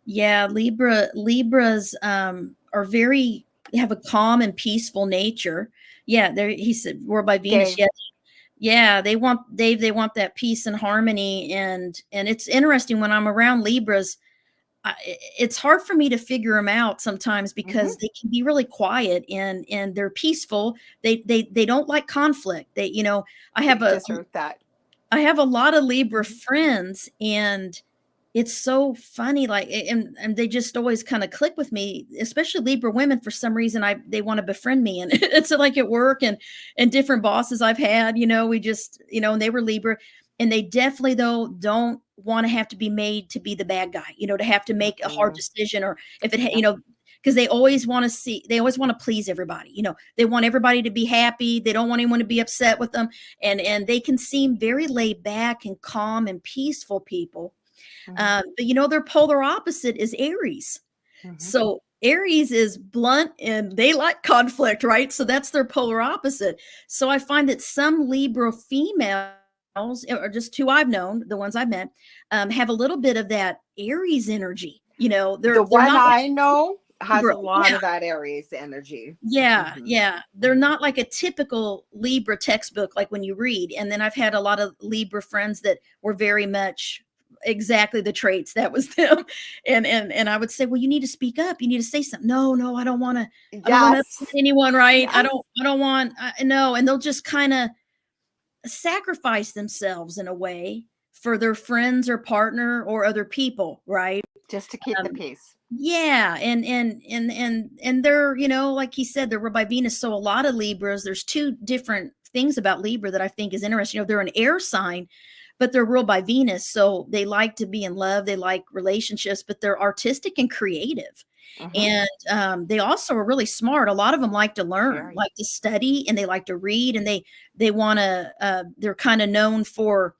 Yeah, Libras are very, they have a calm and peaceful nature. Yeah, he said we're by Venus. Yeah, they want that peace and harmony, and it's interesting when I'm around Libras. It's hard for me to figure them out sometimes, because they can be really quiet and they're peaceful. They don't like conflict. I have I have a lot of Libra friends, and it's so funny, like, and they just always kind of click with me, especially Libra women. For some reason, they want to befriend me, and it's like at work and different bosses I've had, we just, and they were Libra, and they definitely though don't want to have to be made to be the bad guy, to have to make a hard decision, or if it, because they always want to please everybody. They want everybody to be happy. They don't want anyone to be upset with them, and they can seem very laid back and calm and peaceful people. But their polar opposite is Aries. So Aries is blunt and they like conflict, right? So that's their polar opposite. So I find that some Libra females, or just two I've known, the ones I've met, have a little bit of that Aries energy. The one I know has a lot of that Aries energy. Yeah. They're not like a typical Libra textbook, like when you read. And then I've had a lot of Libra friends that were very much exactly the traits. That was them. And I would say, well, you need to speak up. You need to say something. No, I don't want to Yes. upset anyone. Right. Yes. I don't want, no. And they'll just kind of sacrifice themselves in a way for their friends or partner or other people. Right. Just to keep the Um, peace. yeah, and they're, like he said, they're ruled by Venus. So a lot of Libras, there's two different things about Libra that I think is interesting. They're an air sign, but they're ruled by Venus. So they like to be in love, they like relationships, but they're artistic and creative. Mm-hmm. And they also are really smart. A lot of them like to learn, Very. like to study, and they like to read, and they want to. They're kind of known for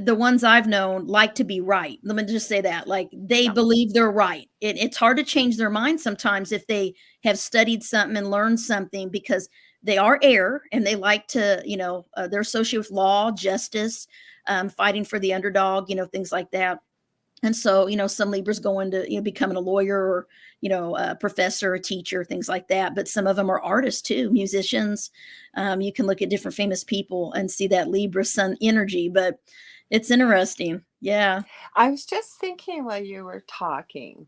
the ones I've known like to be right. Let me just say that. Like they Yep. believe they're right. It's hard to change their mind sometimes if they have studied something and learned something, because they are air and they like to, they're associated with law, justice, fighting for the underdog, things like that. And so, some Libras go into, becoming a lawyer or, a professor, a teacher, things like that. But some of them are artists too, musicians. You can look at different famous people and see that Libra sun energy, but it's interesting. Yeah. I was just thinking while you were talking,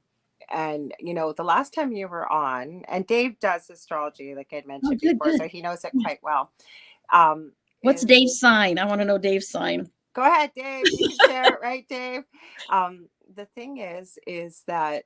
and the last time you were on, and Dave does astrology, like I'd Oh, mentioned good, before, good. so he knows it Yeah. quite well. Um, What's is Dave's sign? I want to know Dave's sign. Go ahead, Dave. You can share it, right, Dave? The thing is that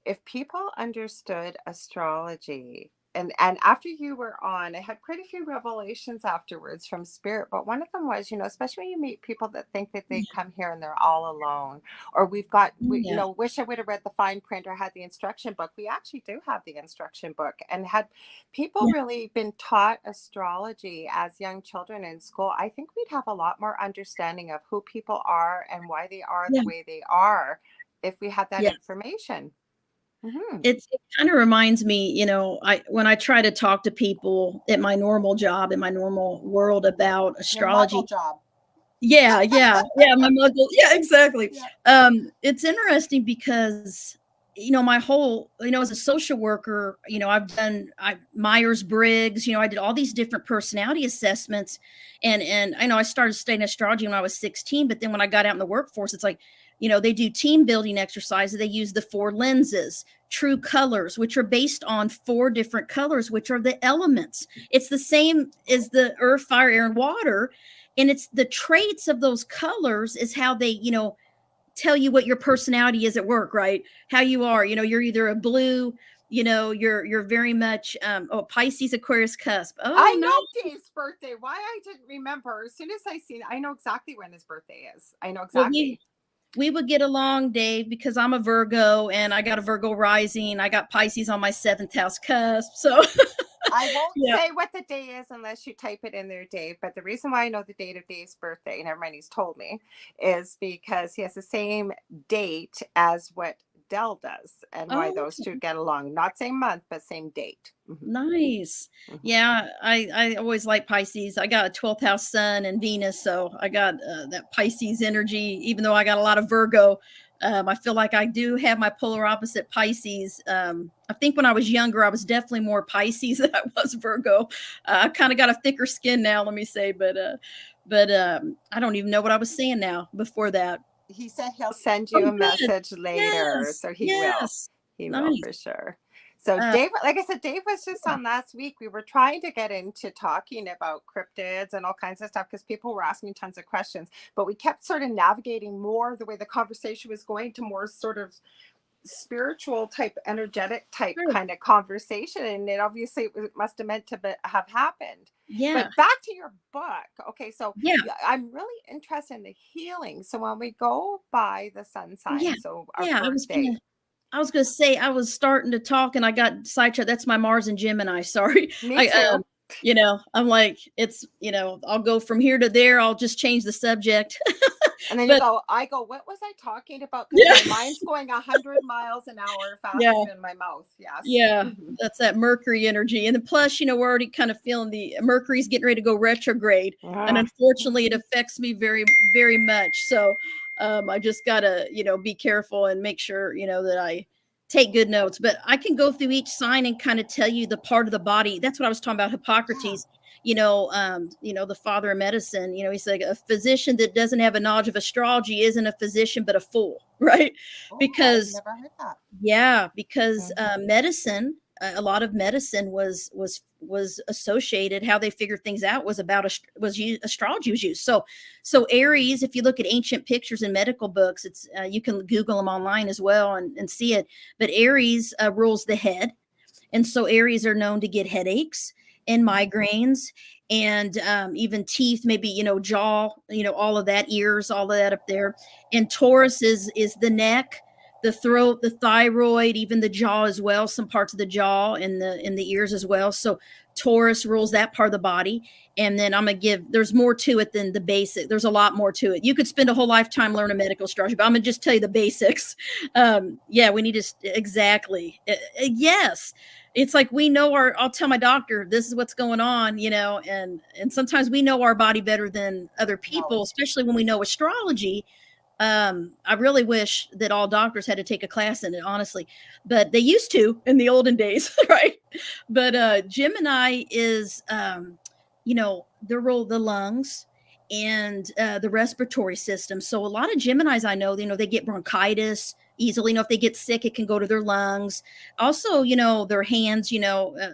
if people understood astrology, and after you were on, I had quite a few revelations afterwards from spirit, but one of them was, especially when you meet people that think that they come here and they're all alone, or Yeah. wish I would have read the fine print or had the instruction book. We actually do have the instruction book, and had people Yeah. really been taught astrology as young children in school, I think we'd have a lot more understanding of who people are and why they are the Yeah. way they are if we had that Yeah. information. Hmm. It kind of reminds me, when I try to talk to people at my normal job, in my normal world about Your muggle astrology. job. Yeah, yeah, yeah, my muggle. Yeah, exactly. Yeah. It's interesting because, my whole, as a social worker, I've done Myers-Briggs, I did all these different personality assessments. And I know I started studying astrology when I was 16, but then when I got out in the workforce, it's like, they do team building exercises. They use the 4 lenses, true colors, which are based on 4 different colors, which are the elements. It's the same as the earth, fire, air, and water. And it's the traits of those colors is how they, tell you what your personality is at work, right? How you are, you're either a blue, you're very much Pisces, Aquarius cusp. Oh I no. know Dave's birthday. Why I didn't remember. As soon as I seen, I know exactly when his birthday is. I know Well, we exactly. we would get along, Dave, because I'm a Virgo and I got a Virgo rising. I got Pisces on my 7th house cusp. So I won't yeah. say what the day is unless you type it in there, Dave. But the reason why I know the date of Dave's birthday, and everybody's told me, is because he has the same date as what Dell does, and why Oh, those two get along. Not same month, but same date. Hmm. nice. Hmm. Yeah, I always like Pisces. I got a 12th house sun and Venus, so I got that Pisces energy. Even though I got a lot of Virgo, I feel like I do have my polar opposite Pisces. I think when I was younger, I was definitely more Pisces than I was Virgo. I kind of got a thicker skin now, let me say, but I don't even know what I was saying now before that. He said he'll send Oh, you a good. message later, Yes, so he will. yes, He will nice. for sure. So Uh, Dave, like I said, Dave was just on last week. We were trying to get into talking about cryptids and all kinds of stuff because people were asking tons of questions, but we kept sort of navigating more the way the conversation was going to more sort of spiritual type, energetic type sure. kind of conversation, and it must have meant to have happened. Yeah, But back to your book. Okay, so yeah, I'm really interested in the healing. So when we go by the sun yeah, sign, so our yeah. birth date. I was gonna say I was starting to talk and I got sidetracked. That's my Mars and Gemini. Sorry. Me too. I'm like, it's, I'll go from here to there. I'll just change the subject. And then But I go, what was I talking about? Because yeah, my mind's going 100 miles an hour faster yeah, than my mouth. Yes. yeah. Hmm. That's that Mercury energy. And then plus, we're already kind of feeling the Mercury's getting ready to go retrograde. And Ah. unfortunately it affects me very, very much. So I just gotta, be careful and make sure, that I take good notes, but I can go through each sign and kind of tell you the part of the body. That's what I was talking about. Yeah. Hippocrates, the father of medicine, he's like, a physician that doesn't have a knowledge of astrology isn't a physician, but a fool, right? Oh, I've Because never heard that. yeah, because Mhm. medicine, a lot of medicine was associated. How they figured things out was about astrology was used. So Aries, if you look at ancient pictures in medical books, it's you can Google them online as well and see it. But Aries rules the head, and so Aries are known to get headaches and migraines and even teeth, maybe, jaw, all of that, ears, all of that up there. And Taurus is the neck, the throat, the thyroid, even the jaw as well, some parts of the jaw and the ears as well. So Taurus rules that part of the body. And then I'm gonna there's more to it than the basic. There's a lot more to it. You could spend a whole lifetime learning medical astrology, but I'm gonna just tell you the basics. Yeah, we need to exactly. Yes, it's like we know I'll tell my doctor this is what's going on, and sometimes we know our body better than other people, Right. especially when we know astrology. I really wish that all doctors had to take a class in it, honestly, but they used to in the olden days, right? But Gemini is, they rule the lungs and the respiratory system. So a lot of Geminis I know, they get bronchitis easily. If they get sick, it can go to their lungs. Also, their hands.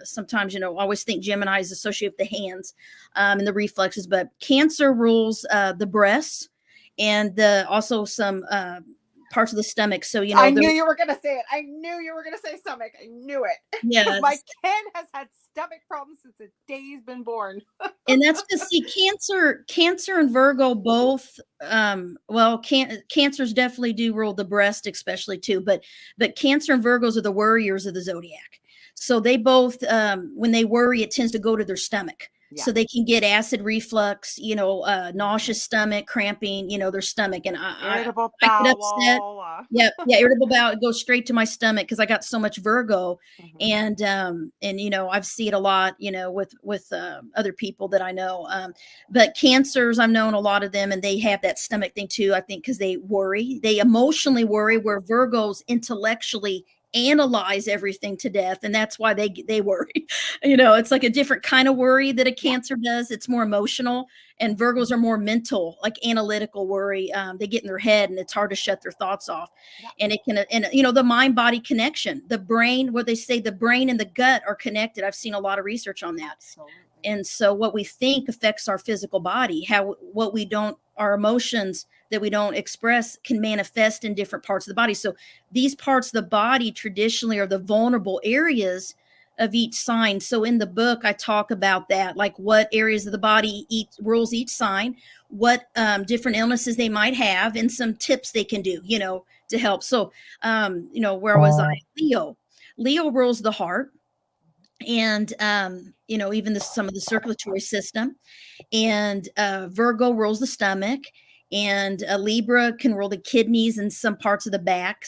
Sometimes I always think Gemini is associated with the hands and the reflexes. But Cancer rules the breasts and also some parts of the stomach. So I they're knew you were going to say it. I knew you were going to say stomach. I knew it. yeah. My kid has had stomach problems since the day he's been born. And that's because see, Cancer and Virgo both, Cancers definitely do rule the breast, especially too, but Cancer and Virgos are the worriers of the zodiac. So they both, when they worry, it tends to go to their stomach. Yeah. So they can get acid reflux, nauseous stomach, cramping, their stomach. And Irritable I get upset. bowel. Yeah, irritable bowel. It goes straight to my stomach because I got so much Virgo, Mhm. and I've seen it a lot, with other people that I know. But Cancers, I've known a lot of them, and they have that stomach thing too. I think because they emotionally worry, where Virgos intellectually analyze everything to death, and that's why they worry. It's like a different kind of worry that a Yeah. Cancer does. It's more emotional, and Virgos are more mental, like analytical worry. They get in their head, and it's hard to shut their thoughts off. Yeah. And it can, and the mind body connection, the brain, what they say, the brain and the gut are connected. I've seen a lot of research on that. Absolutely. And so what we think affects our physical body. What we don't, our emotions that we don't express can manifest in different parts of the body. So these parts of the body traditionally are the vulnerable areas of each sign. So in the book, I talk about that, like what areas of the body rules each sign, what different illnesses they might have, and some tips they can do, to help. So, where was I? Leo rules the heart, and even some of the circulatory system, and Virgo rules the stomach, and Libra can rule the kidneys and some parts of the back.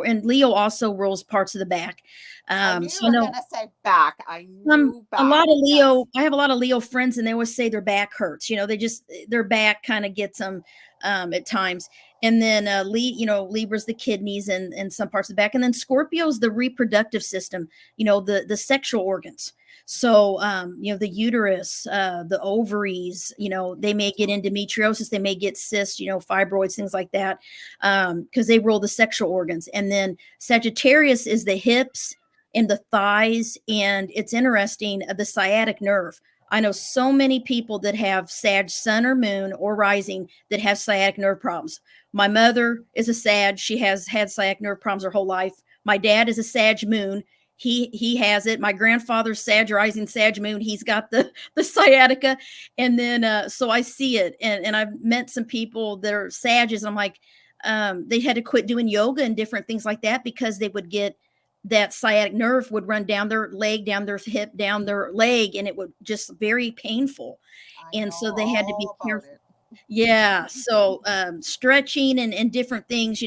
And Leo also rules parts of the back. I knew So you I were know going to say back. I knew a back. lot of Yes. Leo. I have a lot of Leo friends, and they always say their back hurts. They just their back kind of gets them at times. And then Libra's the kidneys and some parts of the back, and then Scorpio's the reproductive system. The sexual organs. So the uterus, the ovaries. They may get endometriosis, they may get cysts, fibroids, things like that, because they rule the sexual organs. And then Sagittarius is the hips and the thighs. And it's interesting, the sciatic nerve. I know so many people that have Sag sun or moon or rising that have sciatic nerve problems. My mother is a Sag. She has had sciatic nerve problems her whole life. My dad is a Sag moon. He has it. My grandfather's Sag rising, Sag moon. He's got the sciatica. And then so I see it. And I've met some people that are Sages. I'm like, they had to quit doing yoga and different things like that because they would get that sciatic nerve would run down their leg, down their hip, down their leg, and it would just very painful. I And know so they had to be all about careful. it. Yeah. So stretching and different things,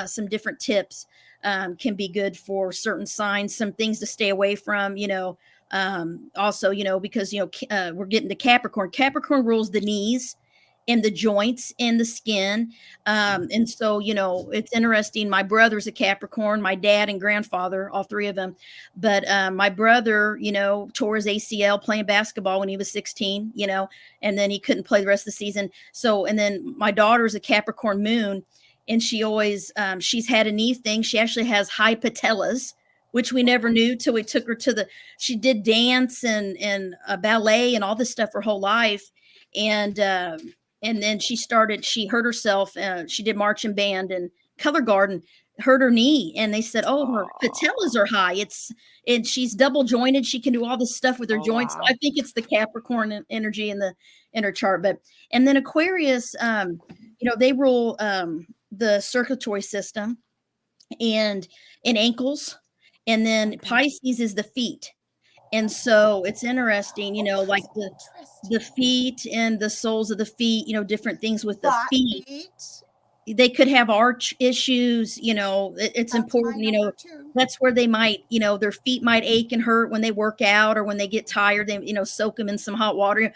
some different tips can be good for certain signs, some things to stay away from, also, because, we're getting to Capricorn. Capricorn rules the knees and the joints and the skin. And so, it's interesting. My brother's a Capricorn, my dad and grandfather, all three of them. But my brother, tore his ACL playing basketball when he was 16, and then he couldn't play the rest of the season. So, and then my daughter's a Capricorn moon, and she always, she's had a knee thing. She actually has high patellas, which we never knew till we took her she did dance and ballet and all this stuff her whole life. And then she hurt herself. She did marching band and color garden, hurt her knee. And they said, oh, her patellas are high. And she's double jointed. She can do all this stuff with her joints. Wow. So I think it's the Capricorn energy in her chart. And then Aquarius, they rule the circulatory system and ankles. And then Pisces is the feet. And so it's interesting, like the feet and the soles of the feet, different things with the feet. They could have arch issues, it's important, that's where they might, their feet might ache and hurt when they work out or when they get tired, they, soak them in some hot water.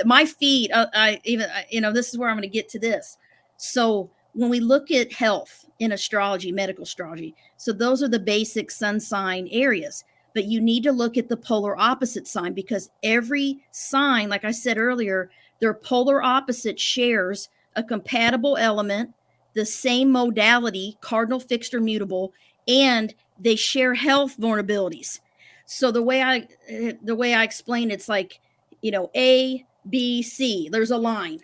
My feet, this is where I'm going to get to this. So when we look at health in astrology, medical astrology, so those are the basic sun sign areas. But you need to look at the polar opposite sign, because every sign, like I said earlier, their polar opposite shares a compatible element, the same modality, cardinal, fixed, or mutable, and they share health vulnerabilities. So the way I explain it's like, A, B, C, there's a line.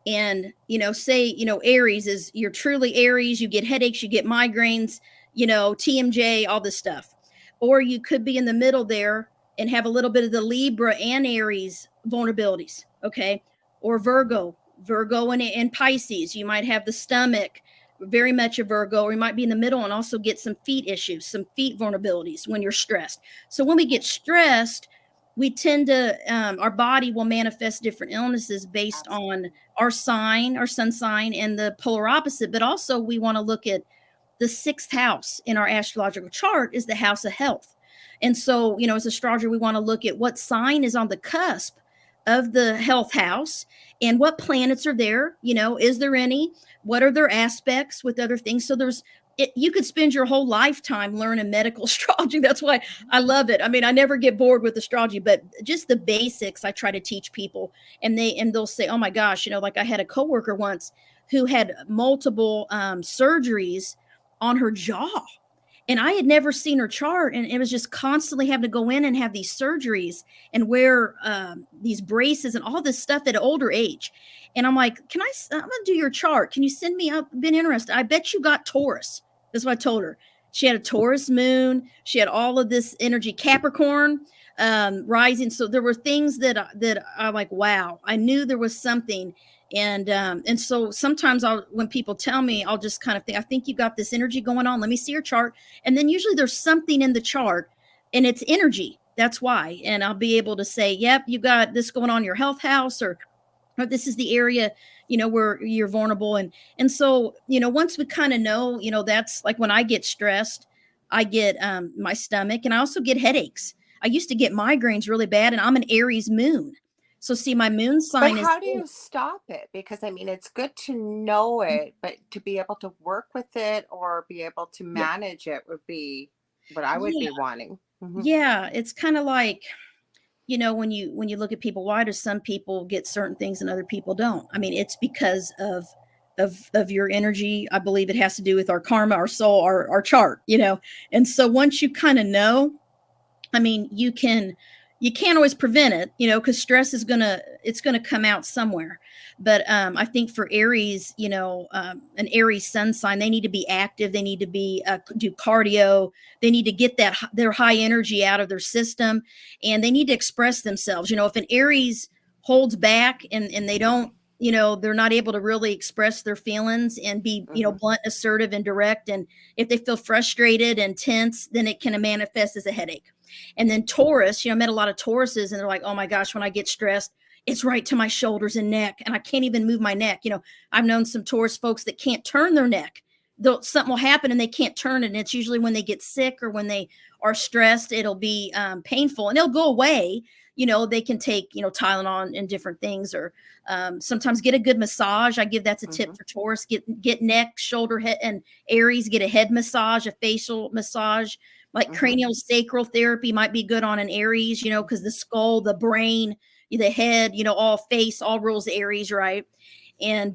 And, say, Aries is, you're truly Aries, you get headaches, you get migraines, TMJ, all this stuff. Or you could be in the middle there and have a little bit of the Libra and Aries vulnerabilities. Okay. Or Virgo and Pisces. You might have the stomach, very much a Virgo, or you might be in the middle and also get some feet issues, some feet vulnerabilities when you're stressed. So when we get stressed, we tend to, our body will manifest different illnesses based on our sign, our sun sign, and the polar opposite. But also we want to look at the sixth house in our astrological chart is the house of health. And so, as astrologer, we want to look at what sign is on the cusp of the health house and what planets are there. Is there any? What are their aspects with other things? So you could spend your whole lifetime learning medical astrology. That's why I love it. I mean, I never get bored with astrology, but just the basics I try to teach people. And they'll say, oh my gosh, like I had a coworker once who had multiple surgeries on her jaw, and I had never seen her chart, and it was just constantly having to go in and have these surgeries and wear these braces and all this stuff at an older age. And I'm like, I'm gonna do your chart, can you send me? I've been interested. I bet you got Taurus. That's what I told her. She had a Taurus moon, she had all of this energy, Capricorn rising. So there were things that I'm like, wow, I knew there was something. And so sometimes when people tell me, I'll just kind of think, I think you got this energy going on. Let me see your chart. And then usually there's something in the chart and it's energy. That's why. And I'll be able to say, yep, you got this going on in your health house, or this is the area, where you're vulnerable. And so, once we kind of know, that's like when I get stressed, I get my stomach, and I also get headaches. I used to get migraines really bad, and I'm an Aries moon. So see, my moon sign But is. how do you stop it? Because I mean, it's good to know it, but to be able to work with it or be able to Yeah, manage it would be what I would yeah, be wanting. Mhm. yeah. It's kind of like, when you look at people, why do some people get certain things and other people don't? I mean, it's because of your energy. I believe it has to do with our karma, our soul, our chart. And so once you kind of know, I mean, you can't always prevent it, because stress it's gonna come out somewhere. But I think for Aries, an Aries sun sign, they need to be active. They need to be do cardio. They need to get their high energy out of their system, and they need to express themselves. If an Aries holds back and they don't, they're not able to really express their feelings and be, Mhm. blunt, assertive, and direct. And if they feel frustrated and tense, then it can manifest as a headache. And then Taurus, I met a lot of Tauruses, and they're like, oh my gosh, when I get stressed, it's right to my shoulders and neck, and I can't even move my neck. I've known some Taurus folks that can't turn their neck. Something will happen and they can't turn it. And it's usually when they get sick or when they are stressed, it'll be painful, and it'll go away, they can take, Tylenol and different things, or sometimes get a good massage. I give that's a tip for Taurus. Get neck, shoulder, head, and Aries, get a head massage, a facial massage, like cranial sacral therapy might be good on an Aries, because the skull, the brain, the head, all face, all rules Aries, right? And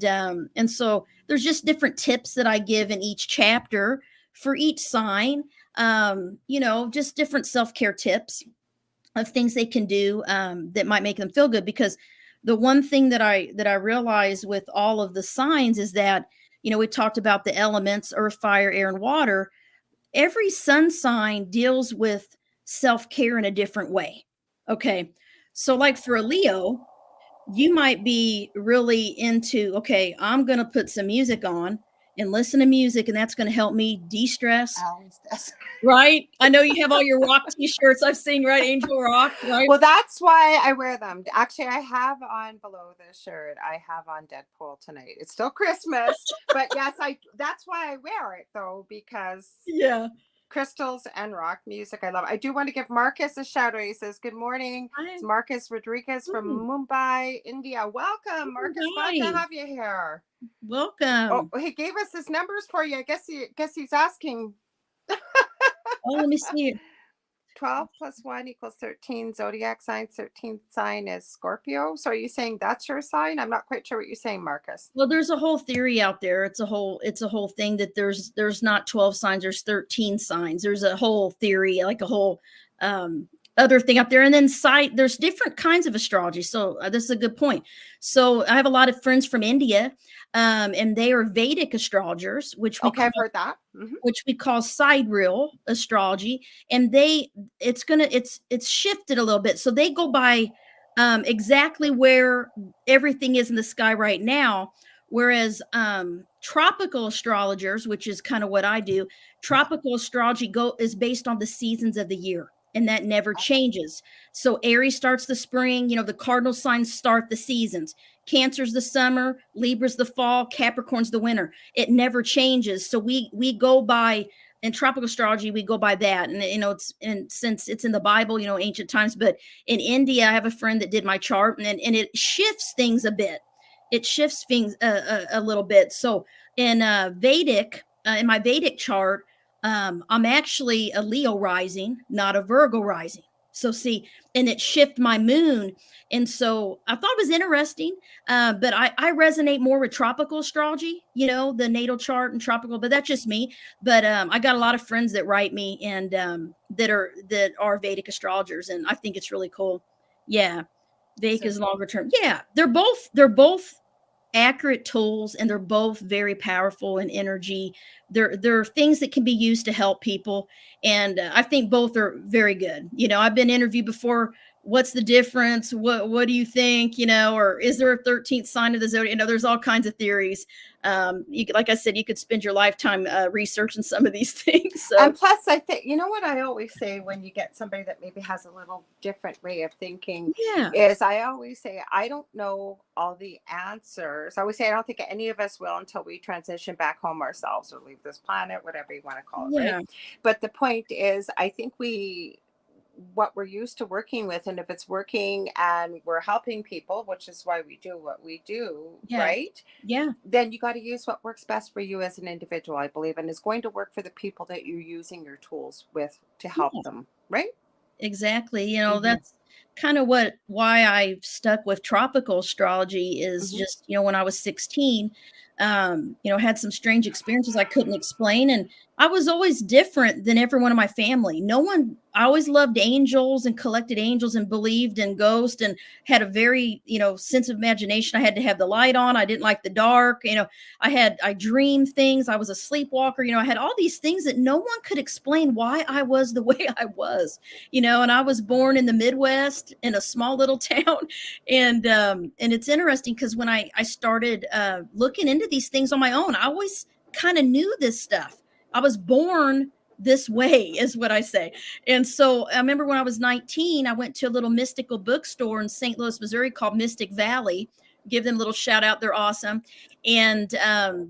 so there's just different tips that I give in each chapter for each sign. Just different self-care tips of things they can do that might make them feel good. Because the one thing that I realize with all of the signs is that, we talked about the elements, earth, fire, air, and water. Every sun sign deals with self-care in a different way. Okay. So like for a Leo, you might be really into, okay, I'm going to put some music on and listen to music, and that's going to help me de-stress. Always does. Right? I know you have all your rock t-shirts I've seen, right? Angel Rock, right? Well, that's why I wear them. Actually, I have on below the shirt, I have on Deadpool tonight. It's still Christmas, but yes, that's why I wear it though, because Yeah. crystals and rock music, I love it. I do want to give Marcus a shout out. He says, good morning. Hi. It's Marcus Rodriguez from Mumbai, India. Welcome, Marcus. Glad to have you here. Welcome. Oh, he gave us his numbers for you. I guess he's asking. Oh, let me see it. 12 plus 1 equals 13. Zodiac sign, 13th sign is Scorpio. So are you saying that's your sign? I'm not quite sure what you're saying, Marcus. Well, there's a whole theory out there. It's a whole thing that there's not 12 signs, there's 13 signs. There's a whole theory, like a whole other thing out there. And then there's different kinds of astrology. So this is a good point. So I have a lot of friends from India, and they are Vedic astrologers, which I've heard that. Which we call sidereal astrology. And it's shifted a little bit. So they go by exactly where everything is in the sky right now. Whereas tropical astrologers, which is kind of what I do, tropical astrology is based on the seasons of the year, and that never changes. So Aries starts the spring, the cardinal signs start the seasons. Cancer's the summer, Libra's the fall, Capricorn's the winter. It never changes. So we go by, in tropical astrology, we go by that. And since it's in the Bible, ancient times, but in India, I have a friend that did my chart, and it shifts things a bit. It shifts things a little bit. So in Vedic, in my Vedic chart, I'm actually a Leo rising, not a Virgo rising. So see, and it shifted my moon. And so I thought it was interesting, but I resonate more with tropical astrology, the natal chart and tropical, but that's just me. But I got a lot of friends that write me and that are Vedic astrologers, and I think it's really cool. Yeah. Vedic is longer term. Yeah. They're both accurate tools, and they're both very powerful in energy. They're things that can be used to help people, and I think both are very good. I've been interviewed before. What's the difference? What do you think? Or is there a 13th sign of the zodiac? There's all kinds of theories. Like I said, you could spend your lifetime researching some of these things. So. And plus, I think, what I always say when you get somebody that maybe has a little different way of thinking, is I always say, I don't know all the answers. I always say, I don't think any of us will until we transition back home ourselves or leave this planet, whatever you want to call it. Right? But the point is, I think what we're used to working with, and if it's working and we're helping people, which is why we do what we do, right? Then you got to use what works best for you as an individual, I believe, and is going to work for the people that you're using your tools with to help them, right? Exactly. That's kind of why I stuck with tropical astrology is just, when I was 16, had some strange experiences I couldn't explain. And I was always different than everyone in my family. I always loved angels and collected angels and believed in ghosts and had a very, sense of imagination. I had to have the light on. I didn't like the dark. I dreamed things. I was a sleepwalker. I had all these things that no one could explain why I was the way I was, and I was born in the Midwest in a small little town. And it's interesting because when I started looking into these things on my own, I always kind of knew this stuff. I was born this way, is what I say. And so I remember when I was 19, I went to a little mystical bookstore in St. Louis, Missouri called Mystic Valley. Give them a little shout out. They're awesome. And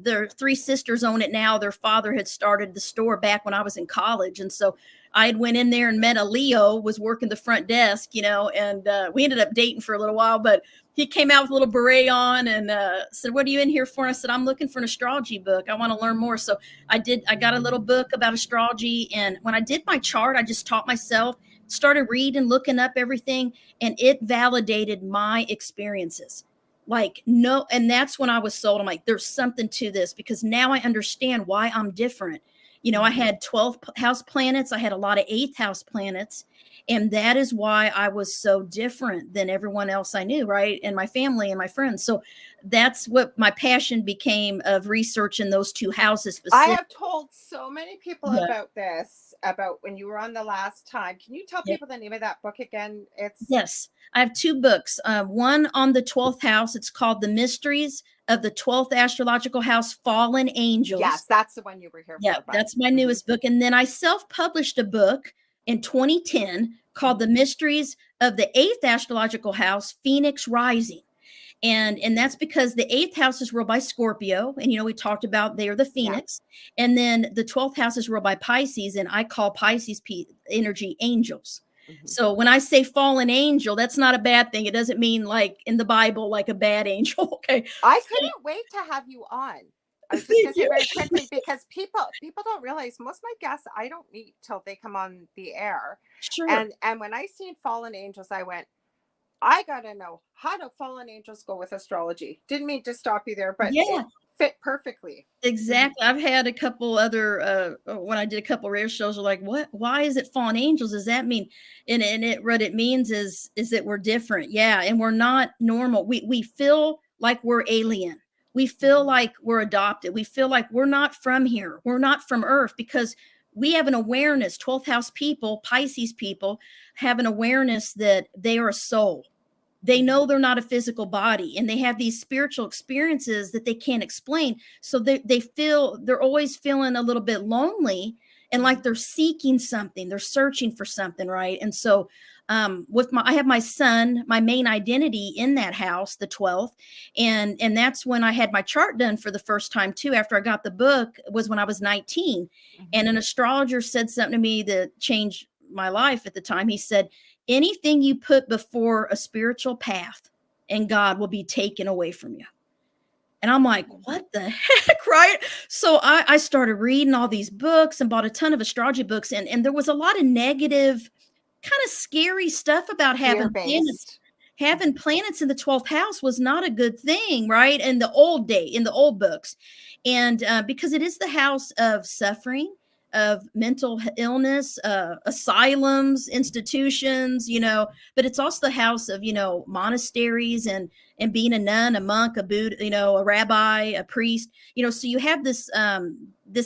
their three sisters own it now. Their father had started the store back when I was in college. And so I had went in there and met a Leo, was working the front desk, and we ended up dating for a little while, but he came out with a little beret on and said, "What are you in here for?" And I said, "I'm looking for an astrology book. I want to learn more." So I got a little book about astrology. And when I did my chart, I just taught myself, started reading, looking up everything, and it validated my experiences. Like, no, and that's when I was sold. I'm like, there's something to this, because now I understand why I'm different. I had 12th house planets, I had a lot of 8th house planets, and that is why I was so different than everyone else I knew, right? And my family and my friends. So that's what my passion became, of researching those two houses I specifically. have told so many people Yeah. about this, about when you were on the last time. Can you tell Yeah. people the name of that book again? It's Yes, I have two books. One on the 12th house. It's called The Mysteries of the 12th Astrological House, Fallen yes, Angels. that's the one you were here Yeah, for, but that's my mhm, newest book. And then I self-published a book in 2010 called The mhm, Mysteries of the 8th Astrological House, Phoenix Rising. And that's because the 8th house is ruled by Scorpio, and we talked about they are the yeah, Phoenix, and then the 12th house is ruled by Pisces, and I call Pisces energy angels. mhm. So when I say fallen angel, that's not a bad thing. It doesn't mean like in the Bible, like a bad angel. Okay. I So, couldn't wait to have you on. I was just thank going to say you. very quickly, because people don't realize, most of my guests I don't meet till they come on the air, Sure. and when I seen Fallen Angels, I went, I gotta know, how do fallen angels go with astrology? Didn't mean to stop you there, but it Yeah. fit perfectly. Mhm. Exactly. I've had a couple other when I did a couple radio shows are like, "What? Why is it fallen angels? Does that mean?" And it what it means is that we're different. Yeah, and we're not normal. We feel like we're alien. We feel Mhm. like we're adopted. We feel like we're not from here. We're not from Earth, because we have an awareness. 12th house people, Pisces people, have an awareness that they are a soul. They Mhm. know they're not a physical body, and they have these spiritual experiences that they can't explain. So they feel, they're always feeling a little bit lonely, and like Mhm. they're seeking something, they're searching for something, right? And so I have my son, my main identity in that house, the 12th. And that's when I had my chart done for the first time too, after I got the book, was when I was 19. Mhm. And an astrologer said something to me that changed my life at the time. He said, anything you put before a spiritual path and God will be taken away from you. And I'm like, what the heck, right? So I started reading all these books and bought a ton of astrology books. And there was a lot of negative, kind of scary stuff about Fear having planets. based. Having planets in the 12th house was not a good thing, right? In the old books. And because it is the house of suffering, of mental illness, asylums, institutions, but it's also the house of, monasteries and being a nun, a monk, a Buddha, a rabbi, a priest, so you have this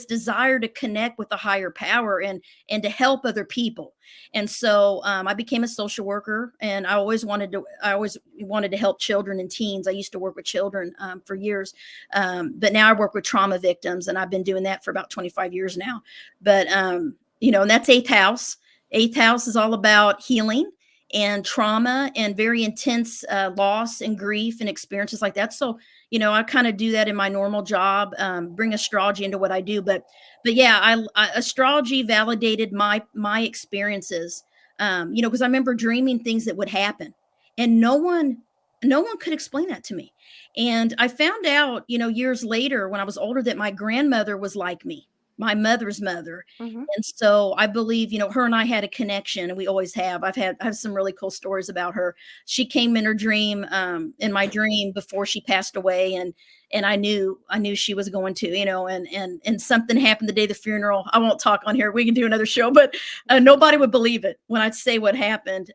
desire to connect with a higher power and to help other people. And so I became a social worker, and I always wanted to help children and teens. I used to work with children for years, but now I work with trauma victims, and I've been doing that for about 25 years now. But and that's 8th house. 8th house is all about healing and trauma and very intense loss and grief and experiences like that. So I kind of do that in my normal job, bring astrology into what I do. But yeah, astrology validated my experiences. Because I remember dreaming things that would happen, and no one could explain that to me. And I found out, years later when I was older, that my grandmother was like me, my mother's mother. Mhm. And so I believe, her and I had a connection, and we always have. I have some really cool stories about her. She came in my dream before she passed away, and I knew she was going to, and something happened the day of the funeral. I won't talk on here. We can do another show, but nobody would believe it when I'd say what happened.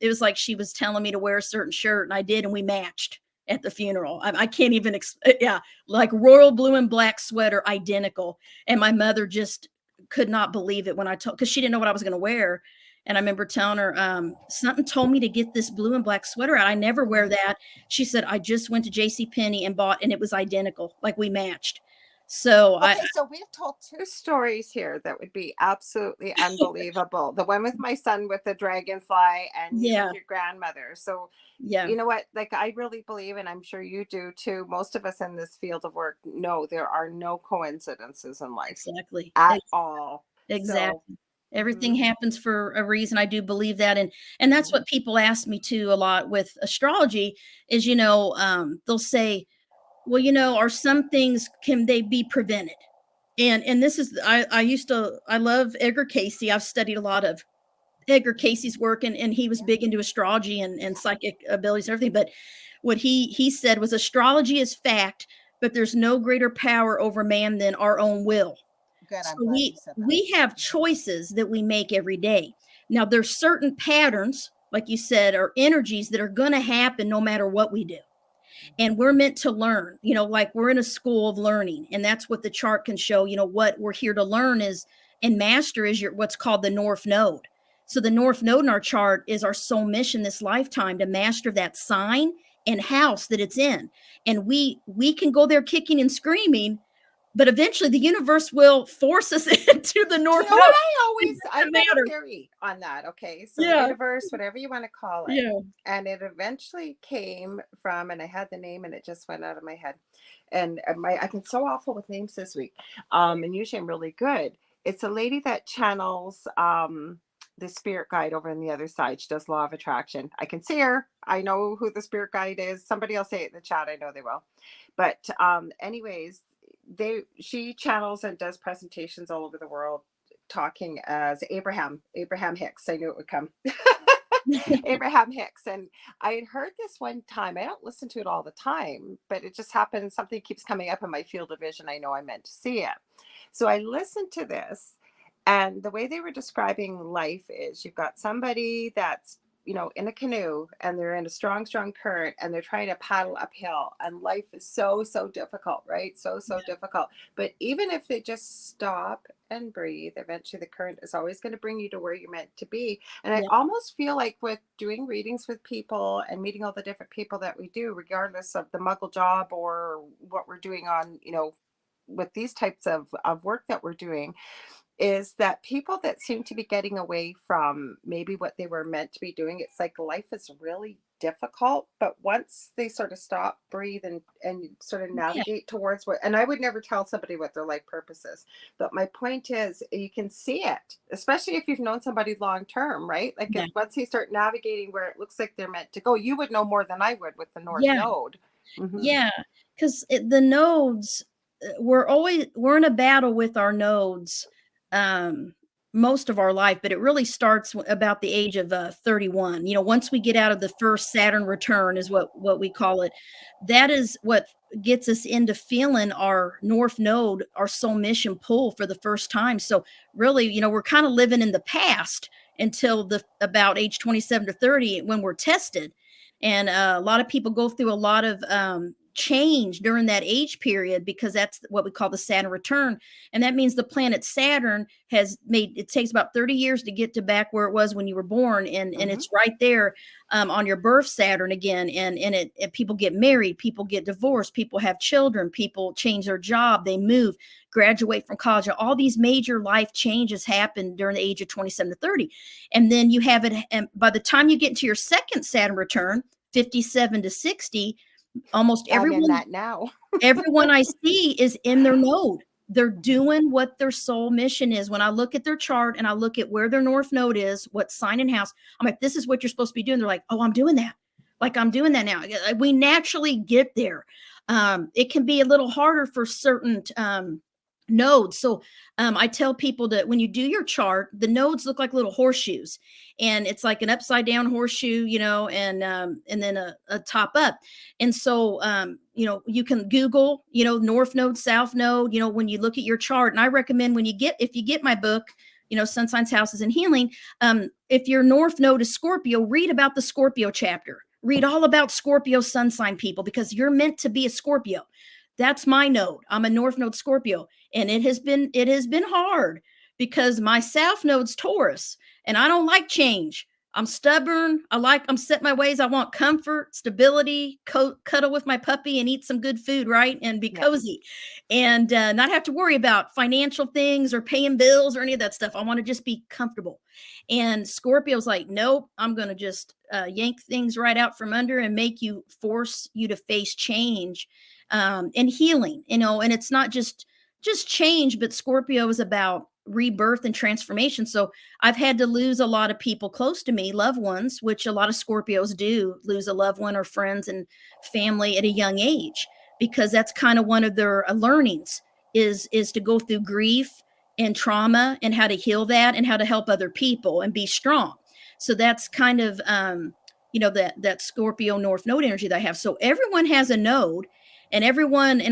It was like she was telling me to wear a certain shirt, and I did, and we matched at the funeral. I can't even, yeah, like royal blue and black sweater, identical. And my mother just could not believe it when I told, because she didn't know what I was going to wear. And I remember telling her, something told me to get this blue and black sweater out. I never wear that. She said, I just went to J.C. Penney and bought, and it was identical, like we matched. So Okay, so we've told two stories here that would be absolutely unbelievable. The one with my son with the dragonfly, and you with yeah, your grandmother. So, yeah, you know what? Like, I really believe, and I'm sure you do too, most of us in this field of work know there are no coincidences in life exactly. at all. So, Exactly. Everything Mhm. happens for a reason. I do believe that. And that's Mhm. what people ask me too a lot with astrology is, they'll say, well, are some things, can they be prevented? And this is, I love Edgar Casey. I've studied a lot of Edgar Casey's work, and he was Yeah. big into astrology and Yeah. psychic abilities and everything. But what he said was astrology is fact, but there's no greater power over man than our own will. Good. So I'm glad you said that. we have choices that we make every day. Now there's certain patterns, like you said, or energies that are going to happen no matter what we do. And we're meant to learn, like we're in a school of learning, and that's what the chart can show. What we're here to learn is and master is what's called the North Node. So the North Node in our chart is our soul mission this lifetime, to master that sign and house that it's in. And we can go there kicking and screaming, but eventually the universe will force us into the Do you North know what Node. It I've doesn't got a matter. theory on that. Okay. So the Yeah, universe, whatever you want to call it. yeah, And it eventually came from, and I had the name and it just went out of my head. And I've been so awful with names this week. And usually I'm really good. It's a lady that channels the spirit guide over on the other side. She does law of attraction. I can see her. I know who the spirit guide is. Somebody else say it in the chat. I know they will. But anyways, she channels and does presentations all over the world, talking as Abraham Hicks. I knew it would come. Abraham Hicks. And I had heard this one time. I don't listen to it all the time, but it just happened. Something keeps coming up in my field of vision. I know I meant to see it. So I listened to this, and the way they were describing life is you've got somebody that's, in a canoe, and they're in a strong, strong current, and they're trying to paddle uphill, and life is so, so difficult, right? So, so difficult. But even if they just stop and breathe, eventually the current is always going to bring you to where you're meant to be. And I yeah, almost feel like with doing readings with people and meeting all the different people that we do, regardless of the muggle job or what we're doing on, with these types of work that we're doing, is that people that seem to be getting away from maybe what they were meant to be doing, it's like life is really difficult. But once they sort of stop, breathe, and sort of yeah, navigate towards what, and I would never tell somebody what their life purpose is, but my point is you can see it, especially if you've known somebody long term, right? Like if yeah, once they start navigating where it looks like they're meant to go, you would know more than I would with the North yeah. Node. Hmm. Yeah, because the nodes, we're in a battle with our nodes, um, most of our life, but it really starts about the age of 31. Once we get out of the first Saturn return, is what we call it. That is what gets us into feeling our North Node, our soul mission pull for the first time. So really, we're kind of living in the past until the about age 27 to 30 when we're tested. And a lot of people go through a lot of change during that age period, because that's what we call the Saturn return. And that means the planet Saturn has made it takes about 30 years to get to back where it was when you were born. And Hmm. it's right there on your birth Saturn again. And people get married, people get divorced, people have children, people change their job, they move, graduate from college. All these major life changes happen during the age of 27 to 30. And then you have it, and by the time you get into your second Saturn return, 57 to 60, almost I'm in everyone that now. everyone I see is in their node. They're doing what their soul mission is. When I look at their chart and I look at where their North Node is, what sign and house, I'm like, this is what you're supposed to be doing. They're like, oh, I'm doing that. Like I'm doing that now. We naturally get there. It can be a little harder for certain nodes. So I tell people that when you do your chart, the nodes look like little horseshoes, and it's like an upside down horseshoe, and then a top up. And so you can Google, North Node, South Node, when you look at your chart. And I recommend if you get my book, Sun Signs, Houses, and Healing, if your North Node is Scorpio, read about the Scorpio chapter. Read all about Scorpio sun sign people, because you're meant to be a Scorpio. That's my node. I'm a North Node Scorpio, and it has been hard because my South Node's Taurus, and I don't like change. I'm stubborn. I'm set my ways. I want comfort, stability, cuddle with my puppy and eat some good food, right? And be Yeah. cozy and not have to worry about financial things or paying bills or any of that stuff. I want to just be comfortable. And Scorpio's like, nope, I'm going to just yank things right out from under and force you to face change and healing, and it's not just change, but Scorpio is about rebirth and transformation. So I've had to lose a lot of people close to me, loved ones, which a lot of Scorpios do, lose a loved one or friends and family at a young age, because that's kind of one of their learnings is to go through grief and trauma and how to heal that and how to help other people and be strong. So that's kind of that Scorpio North Node energy that I have. So everyone has a node, and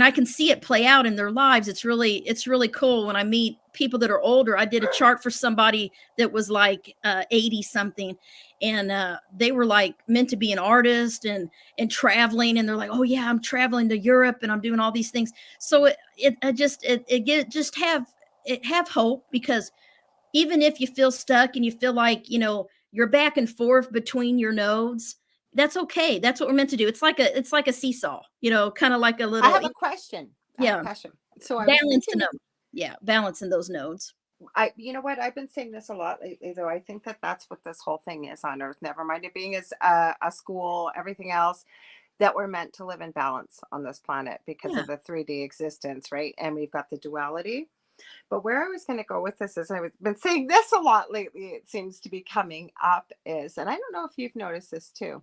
I can see it play out in their lives. It's really cool when I meet people that are older. I did a chart for somebody that was like 80 something, and they were like meant to be an artist and traveling, and they're like, oh yeah, I'm traveling to Europe and I'm doing all these things. So have hope, because even if you feel stuck and you feel like, you're back and forth between your nodes, that's okay. That's what we're meant to do. It's like a seesaw, kind of like a I little, have a question. yeah, So I was balancing thinking, them. Yeah, balancing those nodes. you know what? I've been saying this a lot lately, though. I think that that's what this whole thing is on Earth. Never mind it being as a school, everything else, that we're meant to live in balance on this planet because Yeah. of the 3D existence, right? And we've got the duality. But where I was going to go with this is, I've been saying this a lot lately, it seems to be coming up, is, and I don't know if you've noticed this too,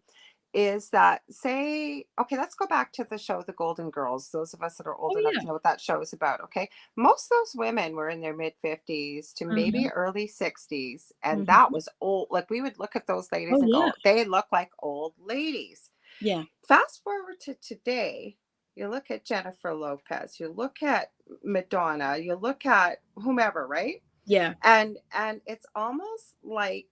is that, say, okay, let's go back to the show The Golden Girls, those of us that are Oh old enough yeah. to know what that show is about. Okay, most of those women were in their mid 50s to maybe Hmm. early 60s, and that Hmm. was old. Like, we would look at those ladies Oh and yeah. go, they look like old ladies. Yeah. Fast forward to today, you look at Jennifer Lopez, you look at Madonna, you look at whomever, right? Yeah. And it's almost like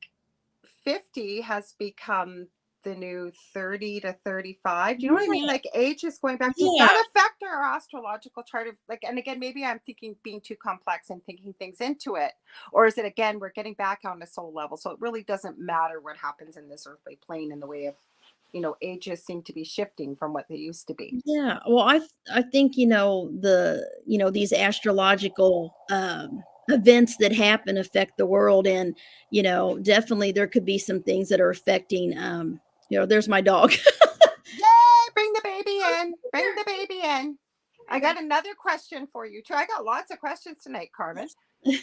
50 has become the new 30 to 35. Do you know what I mean? Yeah. Like, age is going back. Does Yeah. that affect our astrological chart of, like, and again, maybe I'm thinking being too complex and thinking things into it. Or is it, again, we're getting back on a soul level? So it really doesn't matter what happens in this earthly plane in the way of, ages seem to be shifting from what they used to be. Yeah. Well, I think, these astrological events that happen affect the world, and definitely there could be some things that are affecting. There's my dog. Yay! Bring the baby in. Bring the baby in. I got another question for you too. I got lots of questions tonight, Carmen. And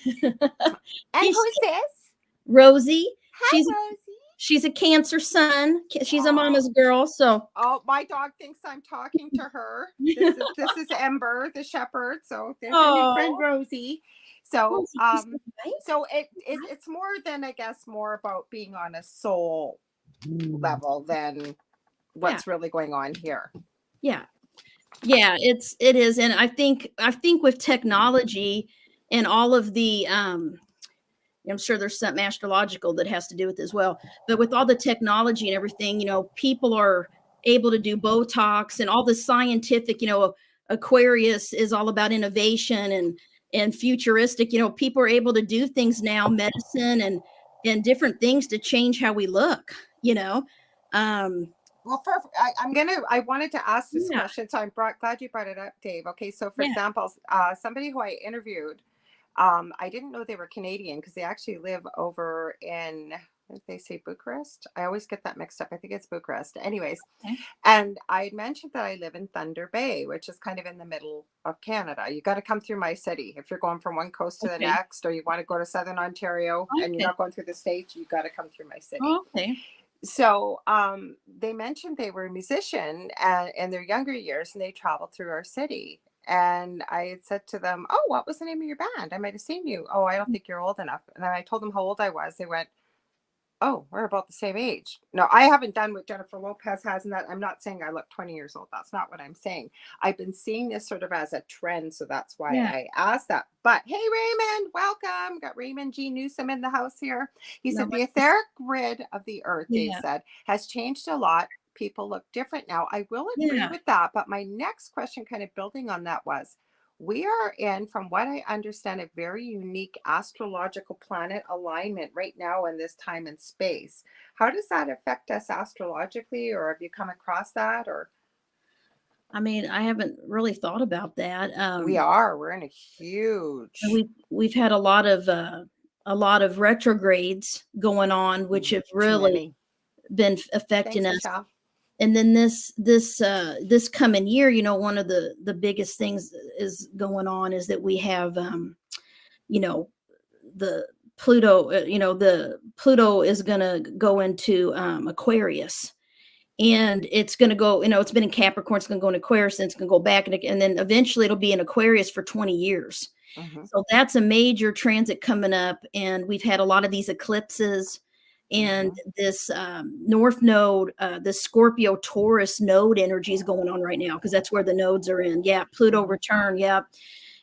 She's who's this? Rosie. Hi, She's Rosie. she's a Cancer sun. She's a Oh, mama's girl. So oh, my dog thinks I'm talking to her. This is Ember, the shepherd. So there's your new friend oh, Rosie. So Rosie, you said right? so it's more than, I guess, more about being on a soul level than Yeah, what's really going on here. yeah, yeah. It is, and I think with technology and all of the I'm sure there's something astrological that has to do with it as well. But with all the technology and everything, people are able to do Botox and all the scientific, Aquarius is all about innovation and futuristic. People are able to do things now, medicine and different things to change how we look, you know. Um, Well, I wanted to ask this yeah, question, so glad you brought it up, Dave. Okay, so for yeah, example, somebody who I interviewed, I didn't know they were Canadian because they actually live over in, what did they say, Bucharest? I always get that mixed up. I think it's Bucharest. Anyways, okay, and I had mentioned that I live in Thunder Bay, which is kind of in the middle of Canada. You got to come through my city. If you're going from one coast to the okay, next, or you want to go to Southern Ontario and you're okay, not going through the States, you got to come through my city. okay, So they mentioned they were a musician and in their younger years, and they traveled through our city. And I had said to them, "Oh, what was the name of your band? I might have seen you." "Oh, I don't think you're old enough." And then I told them how old I was. They went, "Oh, we're about the same age." No, I haven't done what Jennifer Lopez has, and that I'm not saying I look 20 years old. That's not what I'm saying. I've been seeing this sort of as a trend, so that's why yeah, I asked that. But hey, Raymond, welcome. Got Raymond G. Newsom in the house here. He no, said the etheric grid of the earth, Dave yeah, said, has changed a lot. People look different now. I will agree yeah, with that. But my next question, kind of building on that, was, we are in, from what I understand, a very unique astrological planet alignment right now in this time and space. How does that affect us astrologically, or have you come across that? Or I mean, I haven't really thought about that. we're in a huge, We've had a lot of retrogrades going on, which have too really many. been affecting Thanks, us. Michelle. And then this coming year, one of the biggest things is going on is that we have you know the Pluto, the Pluto is going to go into Aquarius, and it's going to go, it's been in Capricorn, it's going to go in Aquarius, and it's going to go back, and then eventually it'll be in Aquarius for 20 years. Mhm. So that's a major transit coming up, and we've had a lot of these eclipses, and Mhm. this North Node, the Scorpio Taurus node energy is going on right now because that's where the nodes are in. Yeah, Pluto Mhm. return. Yeah,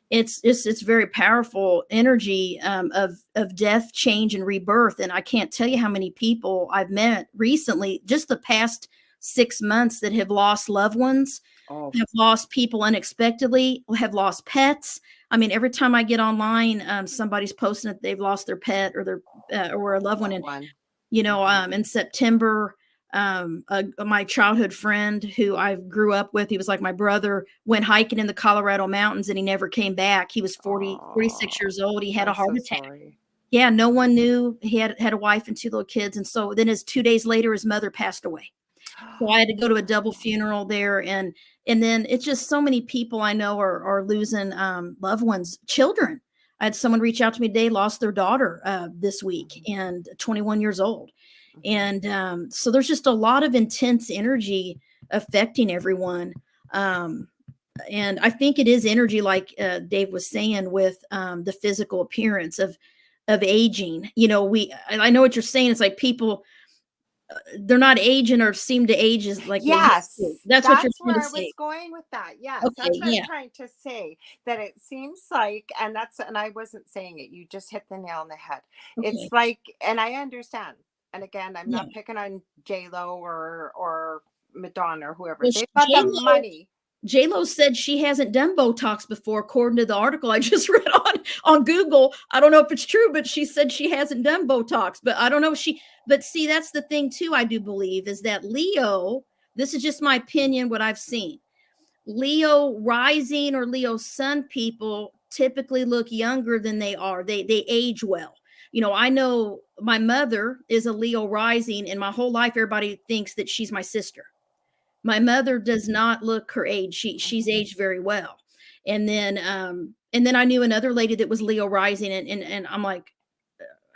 it's very powerful energy of death, change, and rebirth. And I can't tell you how many people I've met recently, just the past 6 months, that have lost loved ones, Oh, have lost people unexpectedly, have lost pets. I mean, every time I get online, somebody's posting that they've lost their pet or their or a loved one. loved And one. Mhm. in September, my childhood friend who I grew up with, he was like my brother, went hiking in the Colorado mountains and he never came back. He was 46 Oh, years old. He had a I'm heart so attack. sorry. Yeah, no one knew. He had a wife and two little kids. And so then 2 days later, his mother passed away. So I had to go to a double funeral there, and then it's just so many people I know are losing loved ones, children. I had someone reach out to me today, lost their daughter this week, Mhm. and 21 years old. Mhm. And so there's just a lot of intense energy affecting everyone. Um, and I think it is energy, like Dave was saying, with the physical appearance of aging. I know what you're saying. It's like people, they're not aging or seem to age as like they used to. Yes, That's what you're that's trying where to I say. was going with that. Yes, Okay, that's what I'm yeah, trying to say. That it seems like, and I wasn't saying it, you just hit the nail on the head. okay, It's like, and I understand. And again, I'm yeah. not picking on J Lo or Madonna or whoever. Well, They've got the money. J-Lo said she hasn't done Botox before, according to the article I just read on Google. I don't know if it's true, but she said she hasn't done Botox. But I don't know if but see, that's the thing too, I do believe, is that Leo, this is just my opinion, what I've seen. Leo rising or Leo sun people typically look younger than they are. They age well. I know my mother is a Leo rising, and my whole life everybody thinks that she's my sister. My mother does not look her age. She's Mhm. aged very well. And then I knew another lady that was Leo rising, and I'm like,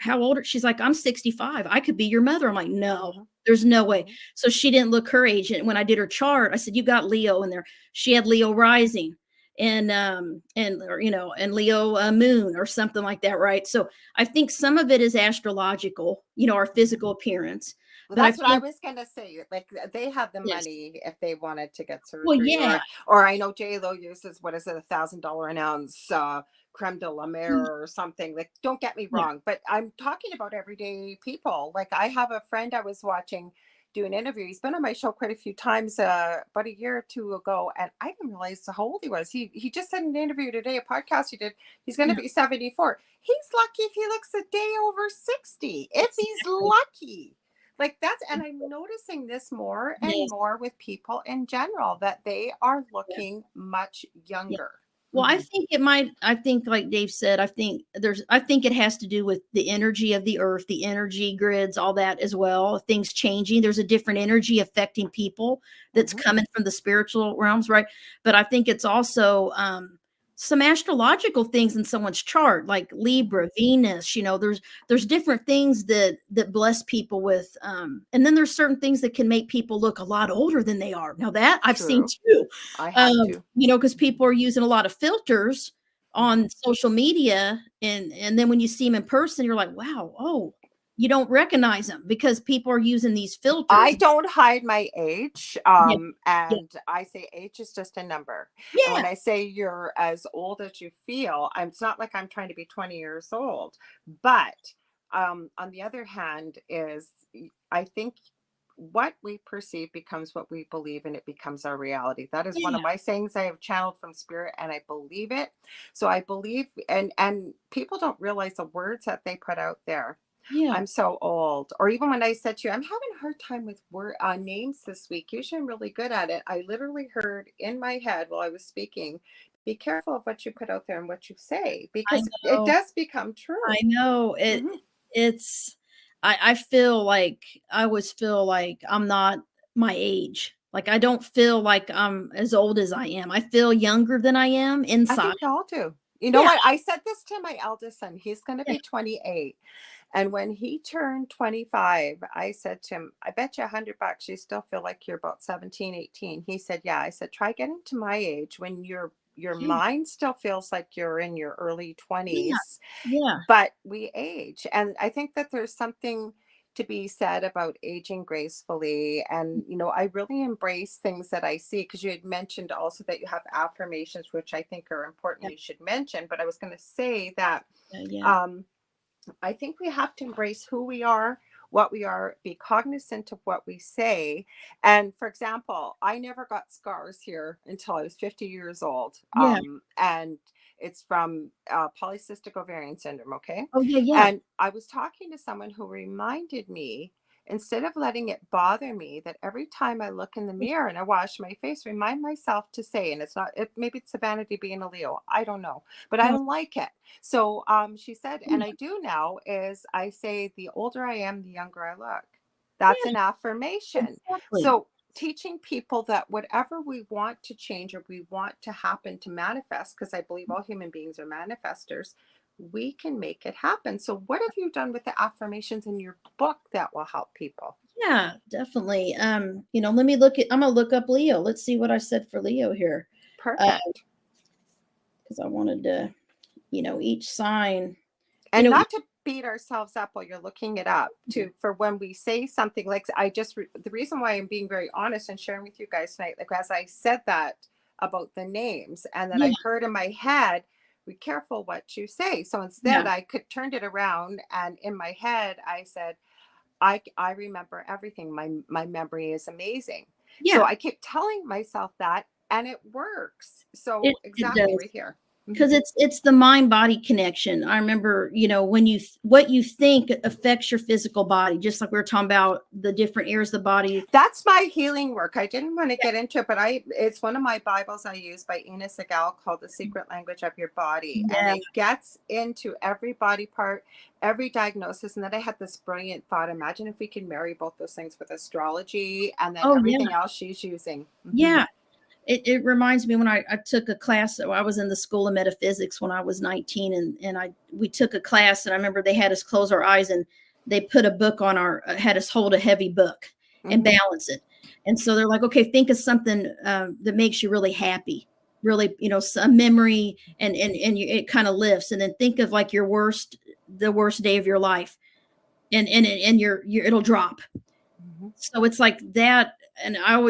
how old? She's like, I'm 65. I could be your mother. I'm like, no, Mhm. there's no way. Mhm. So she didn't look her age. And when I did her chart, I said, you got Leo in there. She had Leo rising and Leo moon or something like that. Right. So I think some of it is astrological, our Mhm. physical appearance. Well, But I that's what I think, was gonna say. Like they have the yes. money if they wanted to get Well, surgery, yeah. or I know J Lo uses, what is it, $1,000 an ounce creme de la mer or something. Like, don't get me Yeah. wrong, but I'm talking about everyday people. Like I have a friend I was watching do an interview. He's been on my show quite a few times, about a year or two ago, and I didn't realize how old he was. He just said in an interview today, a podcast he did, he's going to Yeah. be 74. He's lucky if he looks a day over 60, if he's Exactly. lucky. Like that's, and I'm noticing this more and Yes. more with people in general, that they are Yeah. looking much Yeah. younger. Well, Hmm. I think like Dave said, I think it has to do with the energy of the earth, the energy grids, all that as well. Things changing. There's a different energy affecting people that's Hmm. coming from the spiritual realms, right? But I think it's also some astrological things in someone's chart, like Hmm. Libra, Venus. There's different things that bless people with, and then there's certain things that can make people look a lot older than they are. Now that I've seen True. too. I have to. Because people are using a lot of filters Hmm. on social media, and then when you see them in person, you're like, wow, oh, you don't recognize them because people are using these I filters. don't hide my age. Yeah, yeah, And I say age is just a number. And when yeah, I say you're as old as you feel, it's not like I'm trying to be 20 years old. But on the other hand, I think what we perceive becomes what we believe, and it becomes our reality. That is one yeah, of my sayings I have channeled from spirit, and I believe it. So I believe, and people don't realize the words that they put out there. yeah. I'm so old. Or even when I said to you, I'm having a hard time with names this week. Usually I'm really good at it. I literally heard in my head while I was speaking, be careful of what you put out there and what you say, I because it know, does become I true. know. Hmm. It's. I feel like I always feel like I'm not my age. Like I don't feel like I'm as old as I am. I feel younger than I am I inside. think we all do. You know Yeah, what? I said this to my eldest son. He's going to yeah, be 28. And when he turned 25, I said to him, I bet you $100 you still feel like you're about 17, 18. He said, yeah. I said, try getting to my age when your yeah, mind still feels like you're in your early yeah, 20s, yeah, but we age. And I think that there's something to be said about aging gracefully. And, I really embrace things that I see, because you had mentioned also that you have affirmations, which I think are important. yeah, You should mention. But I was going to say that yeah, yeah, um, I think we have to embrace who we are, what we are, be cognizant of what we say. And for example, I never got scars here until I was 50 years old. yeah. And it's from polycystic ovarian syndrome. Okay. Oh, yeah, yeah, And I was talking to someone who reminded me, instead of letting it bother me, that every time I look in the mirror and I wash my face, remind myself to say, and it's not, maybe it's a vanity being a Leo. I don't know, but I yeah, don't like it. So she said, and I yeah, do now, is I say, the older I am, the younger I look. That's yeah, an affirmation. exactly. So teaching people that whatever we want to change or we want to happen, to manifest, because I believe all human beings are manifestors, we can make it happen. So what have you done with the affirmations in your book that will help people? Yeah, definitely. I'm gonna look up Leo. Let's see what I said for Leo here. Perfect. Because I wanted to, each sign, you And know, not to beat ourselves up while you're looking it up, to for when we say something like, the reason why I'm being very honest and sharing with you guys tonight, like as I said that about the names, and then yeah, I heard in my head, be careful what you say. So instead yeah, I could turned it around, and in my head I said, I remember everything. My memory is amazing. So yeah. I keep telling myself that, and it works. So It exactly does. right here. Because Mhm. it's the mind body connection. I remember, when what you think affects your physical body, just like we were talking about the different areas of the body. That's my healing work. I didn't want to get into it, but it's one of my Bibles I use by Ina Segal, called The Secret Language of Your Body. And Yeah. it gets into every body part, every diagnosis. And then I had this brilliant thought. Imagine if we could marry both those things with astrology and then Oh, yeah. everything else she's using. Yeah. It reminds me when I took a class. I was in the School of Metaphysics when I was 19, and we took a class, and I remember they had us close our eyes, and they put a book on had us hold a heavy book and Hmm. balance it. And so they're like, okay, think of something that makes you really happy, really, some memory, it kind of lifts. And then think of like the worst day of your life, and it'll drop. Hmm. So it's like that. And I'm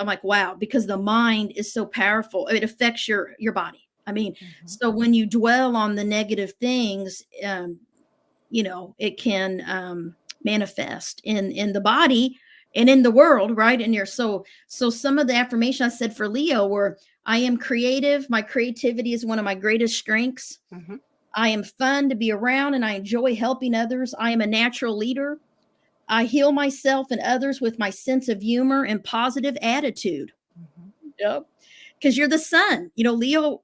like, wow, because the mind is so powerful. It affects your body. I mean, Hmm. so when you dwell on the negative things, it can manifest in the body and in the world, right? And so some of the affirmation I said for Leo were, I am creative. My creativity is one of my greatest strengths. Hmm. I am fun to be around and I enjoy helping others. I am a natural leader. I heal myself and others with my sense of humor and positive attitude. Hmm. Yep. Because you're the sun. Leo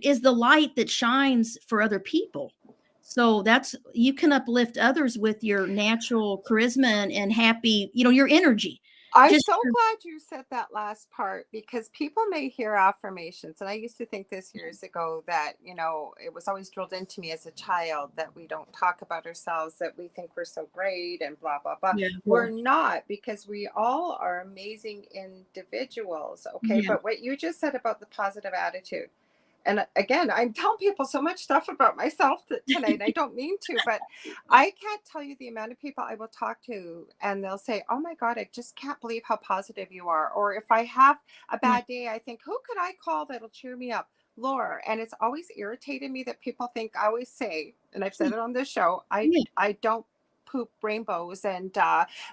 is the light that shines for other people. So that's you can uplift others with your natural charisma and happy, your energy. I'm Just so glad you said that last part, because people may hear affirmations. And I used to think this years ago, that, it was always drilled into me as a child that we don't talk about ourselves, that we think we're so great and blah, blah, blah. yeah, We're well, not, because we all are amazing individuals. Okay. yeah, But what you just said about the positive attitude, and again, I'm telling people so much stuff about myself tonight. I don't mean to, but I can't tell you the amount of people I will talk to, and they'll say, oh my God, I just can't believe how positive you are. Or if I have a yeah, bad day, I think, who could I call that'll cheer me up? Laura. And it's always irritated me that people think, I always say, and I've said it on this show, yeah. I don't poop rainbows and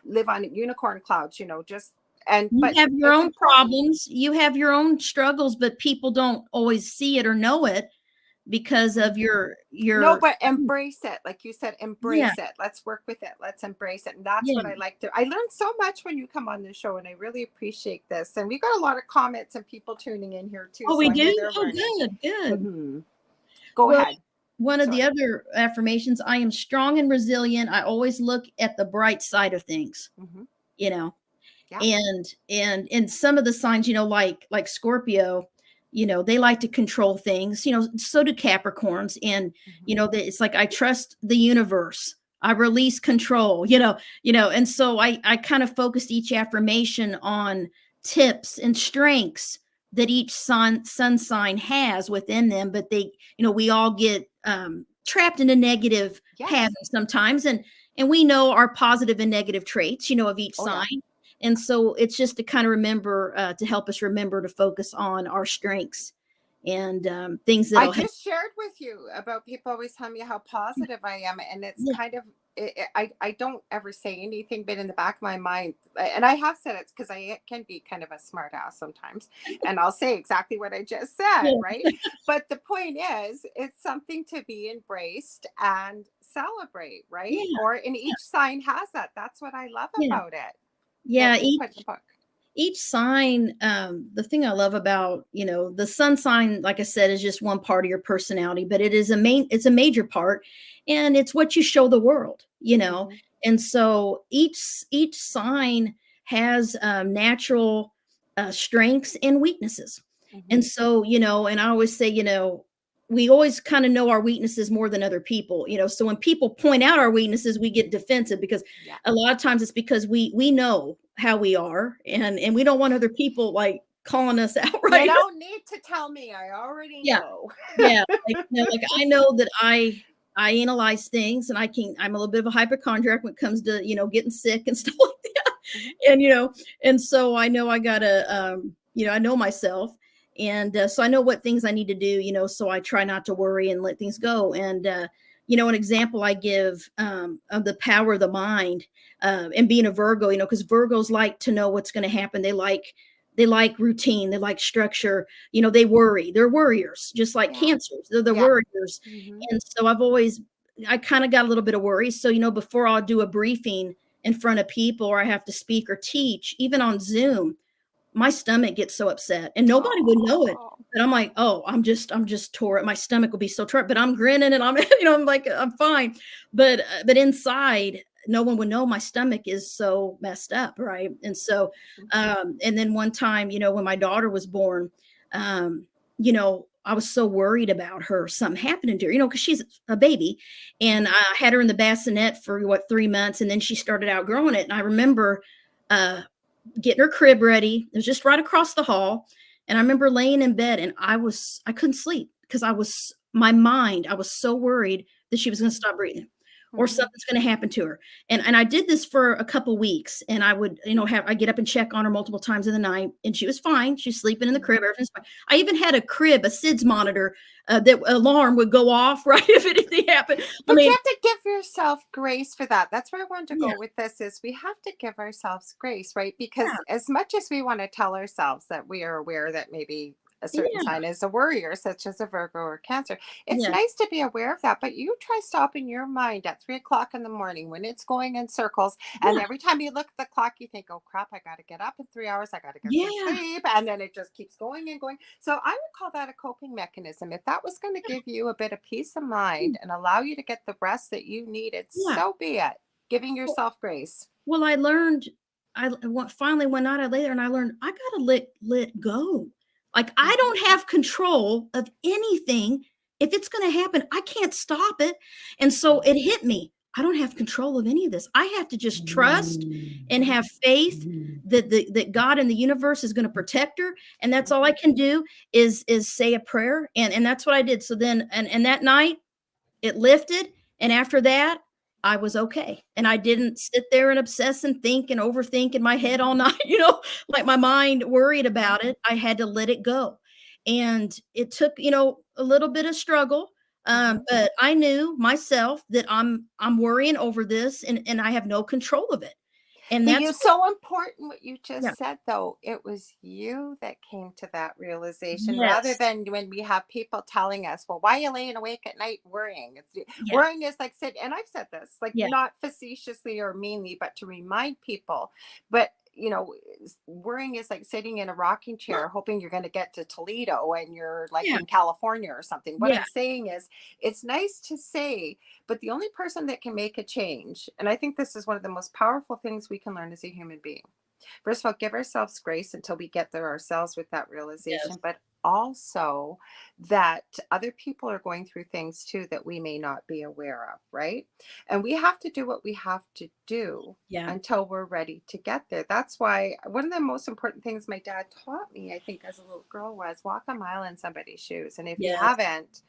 live on unicorn clouds, just, and, You but have your it's own important. problems, you have your own struggles, but people don't always see it or know it because of No, your but embrace it. Like you said, yeah, embrace it. Let's work with it. Let's embrace it. And that's what yeah. I like to. I learned so much when you come on the show, and I really appreciate this. And we got a lot of comments and people tuning in here too. Oh, So we I know do? they're Oh, learning. good, good. Hmm. Go Well, ahead. one of the Sorry. other affirmations, I am strong and resilient. I always look at the bright side of things, Hmm. you know. Yeah. And some of the signs, like Scorpio, they like to control things, so do Capricorns. And, Mhm. it's like, I trust the universe. I release control, and so I kind of focused each affirmation on tips and strengths that each sun sign has within them. But we all get trapped in a negative Yes. pattern sometimes. And we know our positive and negative traits, of each Oh, yeah. sign. And so it's just to kind of remember, to help us remember to focus on our strengths and things I that'll help. just shared with you about people always telling me how positive I am, and it's Yeah, kind of I don't ever say anything, but in the back of my mind, and I have said it because I can be kind of a smart ass sometimes, and I'll say exactly what I just said, yeah, right? But the point is, it's something to be embraced and celebrate, right? yeah, Or and each sign has that. That's what I love yeah, about it. yeah. That you put in the book. Each sign, the thing I love about, the sun sign, like I said, is just one part of your personality, but it's a major part, and it's what you show the world. Hmm. And so each sign has natural strengths and weaknesses. Hmm. And so, and I always say, we always kind of know our weaknesses more than other people, so when people point out our weaknesses, we get defensive, because Yeah. a lot of times it's because we know how we are, and we don't want other people like calling us out, You right? don't need to tell me. I already Yeah, know. yeah, like I know that I analyze things, and I'm a little bit of a hypochondriac when it comes to, getting sick and stuff like that. Mhm. And and so I know I gotta, I know myself. And so I know what things I need to do, so I try not to worry and let things go. And an example I give of the power of the mind, and being a Virgo, because Virgos like to know what's going to happen. They like routine, they like structure, they worry. They're worriers, just like Yeah. cancers. They're the Yeah. worriers. Mhm. And so I kind of got a little bit of worry. So, before I'll do a briefing in front of people, or I have to speak or teach, even on Zoom, my stomach gets so upset, and nobody would know it. Oh. But I'm like, oh, I'm just tore. My stomach will be so tore, but I'm grinning, and I'm, I'm like, I'm fine. But inside, no one would know my stomach is so messed up, right? And so, Mhm. and then one time, when my daughter was born, I was so worried about her, something happening to her, because she's a baby, and Mhm. I had her in the bassinet for 3 months, and then she started outgrowing it. And I remember, uh, getting her crib ready. It was just right across the hall. And I remember laying in bed, and I couldn't sleep, because I was so worried that she was going to stop breathing, or Mhm. something's going to happen to her. And I did this for a couple weeks, and I would, I get up and check on her multiple times in the night, and she was fine. She's sleeping in the Mhm. crib. Everything's fine. I even had a crib, a SIDS monitor, that alarm would go off, right, if anything happened. I But you mean, have to give yourself grace for that. That's where I wanted to yeah, go with this is we have to give ourselves grace, right? Because yeah, as much as we want to tell ourselves that we are aware that maybe a certain yeah, sign is a worrier, such as a Virgo or Cancer, it's yeah, nice to be aware of that. But you try stopping your mind at 3 o'clock in the morning when it's going in circles. And yeah, every time you look at the clock, you think, oh crap, I got to get up in 3 hours. I got to get some yeah, sleep. And then it just keeps going and going. So I would call that a coping mechanism. If that was going to give you a bit of peace of mind and allow you to get the rest that you needed, yeah. so be it. Giving Well, yourself grace. Well, I learned finally one night I lay there and I learned I gotta let go. Like, I Mhm. don't have control of anything. If it's gonna happen, I can't stop it. And so Mhm. it hit me. I don't have control of any of this. I have to just trust and have faith that God and the universe is gonna protect her. And that's all I Mhm. can do is say a prayer. And that's what I did. So then, and that night it lifted, and after that, I was okay, and I didn't sit there and obsess and think and overthink in my head Mhm. all night, like my mind worried Mhm. about it. I had to let it go, and it took, a little bit of struggle, Mhm. but I knew myself that I'm worrying over this, and I have no control of it, and But that's you so important what you yeah, just said though. It was you that came to that realization rather yes, than when we have people telling us, well, why are you laying awake at night worrying? yeah, Worrying is like sit and I've said this, like yeah, not facetiously or meanly, but to remind people. But worrying is like sitting in a rocking chair hoping you're going to get to Toledo and you're like yeah, in California or something. What yeah, I'm saying is it's nice to say, but the only person that can make a change, and I think this is one of the most powerful things we can learn as a human being, First of all, give ourselves grace until we get there ourselves with that realization, Yes. but also that other people are going through things too that we may not be aware of, right? And we have to do what we have to do Yeah. until we're ready to get there. That's why one of the most important things my dad taught me, I think, as a little girl was walk a mile in somebody's shoes. And if you Yes. haven't,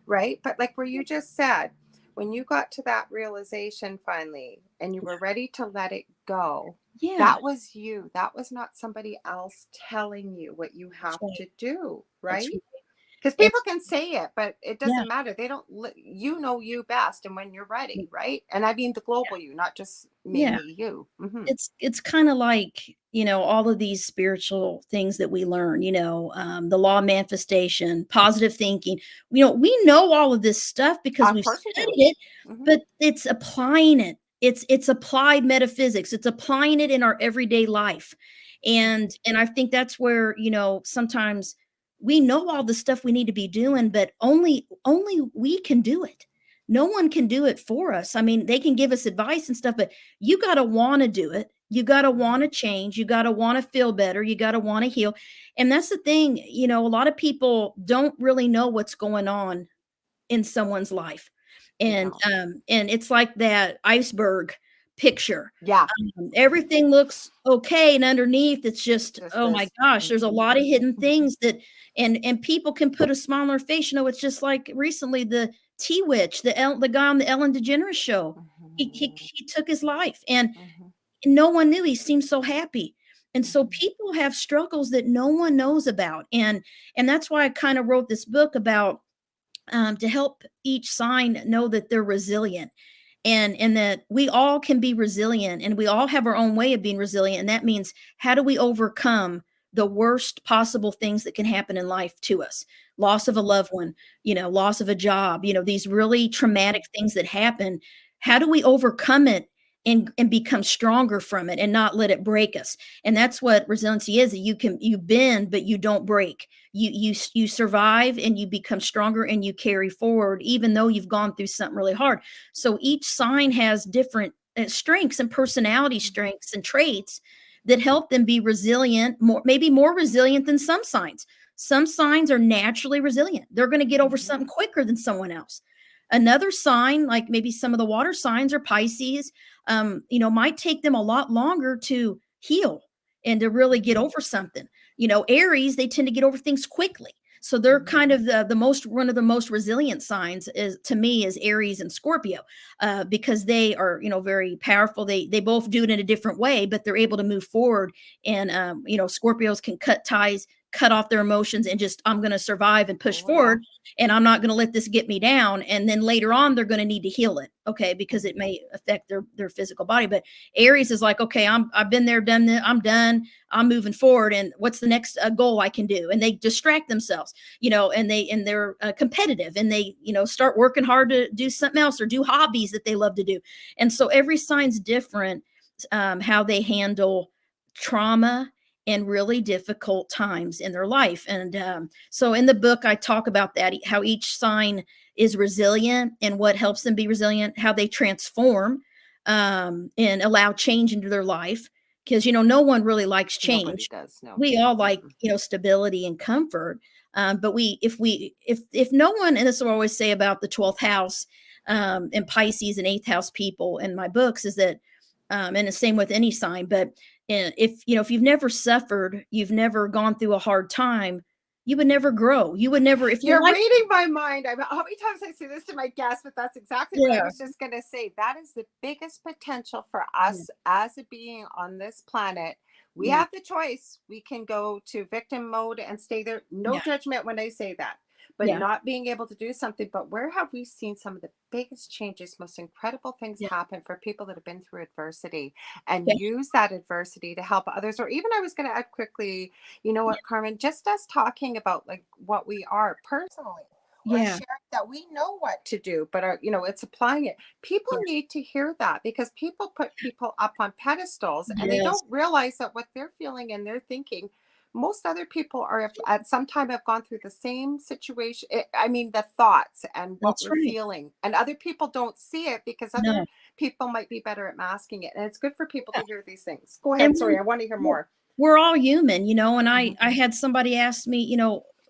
right? But like where you just said, when you got to that realization finally and you were ready to let it go, Yeah. that was you. That was not somebody else telling you what you That's have right. to do, That's right? right. Because And people can say it, but it yeah. doesn't matter. They don't, you know you best and when you're ready, right? And I mean the global you, not just me, Yeah. me, you. Hmm. It's kinda like, all of these spiritual things that we learn, the law of manifestation, positive thinking. We know all of this stuff because Of we've course we do. studied it, Hmm. but it's applying it. It's applied metaphysics. It's applying it in our everyday life. And I think that's where, sometimes we know all the stuff we need to be doing, but only we can do it. No one can do it for us. I mean, they can give us advice and stuff, but you gotta wanna do it. You gotta wanna change. You gotta wanna feel better. You gotta wanna heal. And that's the thing, a lot of people don't really know what's going on in someone's life. They And, don't. and it's like that iceberg picture. Yeah. Everything looks okay, and underneath, it's just, Just oh my this. gosh, there's a Hmm. lot of hidden things that and people can put a smile on their face. It's just like recently the Tea Witch, the guy on the Ellen DeGeneres show. He took his life, and Hmm. no one knew. He seemed so happy. And so Hmm. people have struggles that no one knows about. And that's why I kind of wrote this book about to help each sign know that they're resilient, and that we all can be resilient, and we all have our own way of being resilient. And that means, how do we overcome the worst possible things that can happen in life to us? Loss of a loved one, loss of a job, these really traumatic things that happen. How do we overcome it and become stronger from it and not let it break us? And that's what resiliency is. That you bend but you don't break. You survive and you become stronger and you carry forward even though you've gone through something really hard. So each sign has different strengths and personality strengths and traits that help them be resilient, maybe more resilient than some signs. Some signs are naturally resilient. They're going to get over Hmm. something quicker than someone else. Another sign, like maybe some of the water signs or Pisces, might take them a lot longer to heal and to really get Hmm. over something. Aries, they tend to get over things quickly. So they're kind Hmm. of the most one of the most resilient signs is to me is Aries and Scorpio, because they are very powerful. They both do it in a different way, but they're able to move forward. And Scorpios can cut ties, cut off their emotions, and just, I'm going to survive and push Oh, yeah. forward, and I'm not going to let this get me down. And then later on, they're going to need to heal it, okay, because it Hmm. may affect their physical body. But Aries is like, okay, I've been there, done that, I'm done. I'm moving forward, and what's the next goal I can do? And they distract themselves, and they're competitive, and they start working hard to do something else or do hobbies that they love to do. And so every sign's different, how they handle trauma and really difficult times in their life. And so in the book, I talk about that, how each sign is resilient and what helps them be resilient, how they transform and allow change into their life. Because, no one really likes Nobody change. does. No. We all like, Mm-mm. stability and comfort. But if no one, and this is what I always say about the 12th house and Pisces and eighth house people in my books, is that, and the same with any sign, but if you've never suffered, you've never gone through a hard time, you would never grow. You would never, if your You're life, reading my mind. How many times I say this to my guests, but that's exactly what I yeah, was just going to say. That is the biggest potential for yeah, us as a being on this planet. We yeah, have the choice. We can go to victim mode and stay there. No yeah, judgment when I say that, but yeah, not being able to do something. But where have we seen some of the biggest changes, most incredible things yeah, happen for people that have been through adversity and yeah, use that adversity to help others? Or even I was going to add quickly, you know yeah, what, Carmen, just us talking about like what we are personally or yeah, sharing that we know what to do, but are, it's applying it. People yeah, need to hear that because people put people up on pedestals and they yes, don't realize that what they're feeling and they're thinking most other people are if at some time have gone through the same situation. I mean, the thoughts and what That's we're right. feeling, and other people don't see it because other No. people might be better at masking it. And it's good for people Yeah. to hear these things. Go And ahead. Sorry, I want to hear we're more. we're all human, and I Hmm. I had somebody ask me,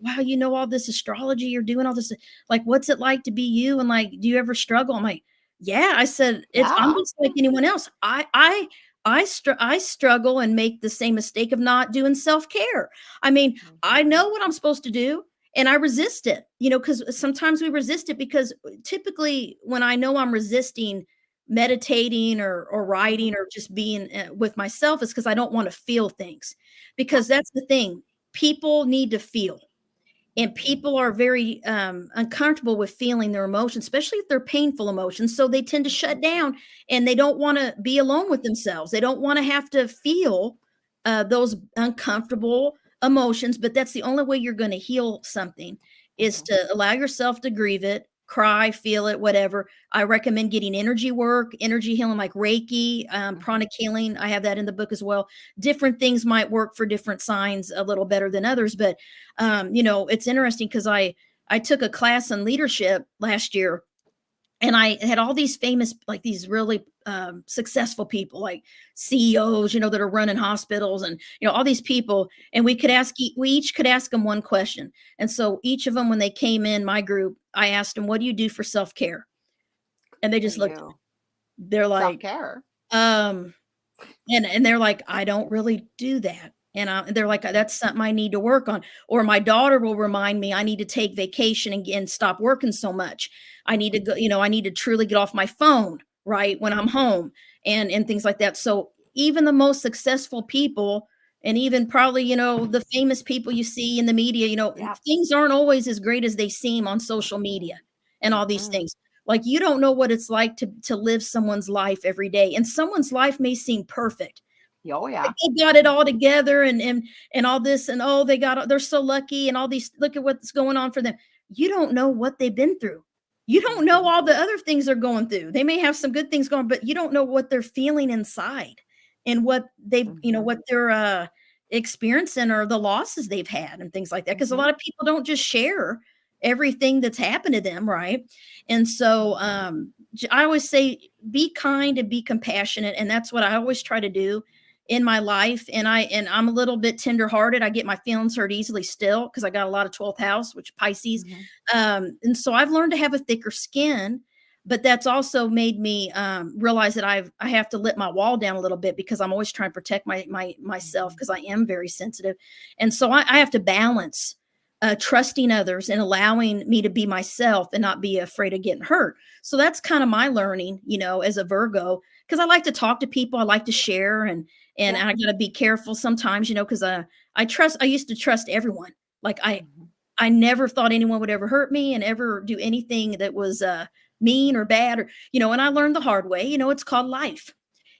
"Wow, you know all this astrology, you're doing all this, like, what's it like to be you? And, like, do you ever struggle?" I'm like, "Yeah." I said, I'm Yeah. just like anyone else. I struggle and make the same mistake of not doing self-care. I mean, I Hmm. know what I'm supposed to do, and I resist it, because sometimes we resist it because typically when I know I'm resisting meditating or Hmm. writing or just being with myself is because I don't want to feel things. Yeah. Because that's the thing. People need to feel. And Hmm. people are very uncomfortable with feeling their emotions, especially if they're painful emotions. So they tend to Hmm. shut down and they don't want to be alone with themselves. They don't want to have to feel those uncomfortable emotions. But that's the only way you're going to heal something is Hmm. to allow yourself to grieve it, cry, feel it, whatever. I recommend getting energy work, energy healing like Reiki, Hmm. pranic healing. I have that in the book as well. Different things might work for different signs a little better than others, but it's interesting because I took a class on leadership last year, and I had all these famous, like these really successful people, like CEOs, that are running hospitals, and all these people, and we each could ask them one question, and so each of them, when they came in my group, I asked them, "What do you do for self care?" And they For just looked at me. you, They're self like, care. um, and they're like, "I don't really do that." And they're like, Hmm. "That's something I need to work on." Or my daughter will remind me, "I need to take vacation and stop working so much. I need to go, I need to truly get off my phone, right, when I'm home," and things like that. So even the most successful people, and even probably, the famous people you see in the media, Yeah. things aren't always as great as they seem on social media and all these Hmm. things. Like, you don't know what it's like to live someone's life every day, and someone's life may seem perfect. Oh Like, yeah. they got it Hmm. all together and all this, and, "Oh, they're so lucky," and all these, "Look at what's going on for them." You don't know what they've been through. You don't know Hmm. all the other things they're going through. They may have some good things going, but you don't know what they're feeling inside and what Hmm. what they're, experiencing or the losses they've had and things like that. Because a Hmm. lot of people don't just share everything that's happened to them, right? And so, I always say, be kind and be compassionate, and that's what I always try to do in my life. And I'm a little bit tenderhearted. I get my feelings hurt easily still because I got a lot of 12th house, which Pisces. Hmm. And so I've learned to have a thicker skin, but that's also made me realize that I have to let my wall down a little bit because I'm always trying to protect myself Hmm. because I am very sensitive. And so I have to balance trusting others and allowing me to be myself and not be afraid of getting hurt. So that's kind of my learning, as a Virgo, because I like to talk to people, I like to share, and Yeah. I gotta be careful sometimes, because I used to trust everyone. Like, Hmm. I never thought anyone would ever hurt me and ever do anything that was mean or bad, or and I learned the hard way. It's called life,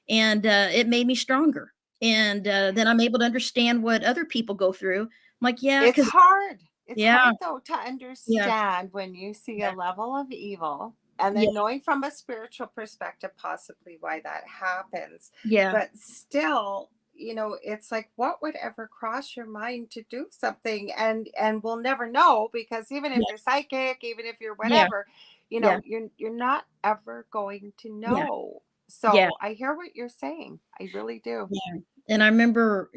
and it made me stronger. And then I'm able to understand what other people go through. I'm like, yeah, It's because hard. It's yeah, hard though to yeah, understand when you see a yeah, level of evil and yeah, then knowing from a spiritual perspective possibly why that happens. yeah, But still, it's like what would ever cross your mind to do something, and we'll never know because even if yeah, you're psychic, even if you're yeah, whatever, yeah, you're not ever going to yeah, know. yeah. So I hear what you're saying. I really do. Yeah, and I remember,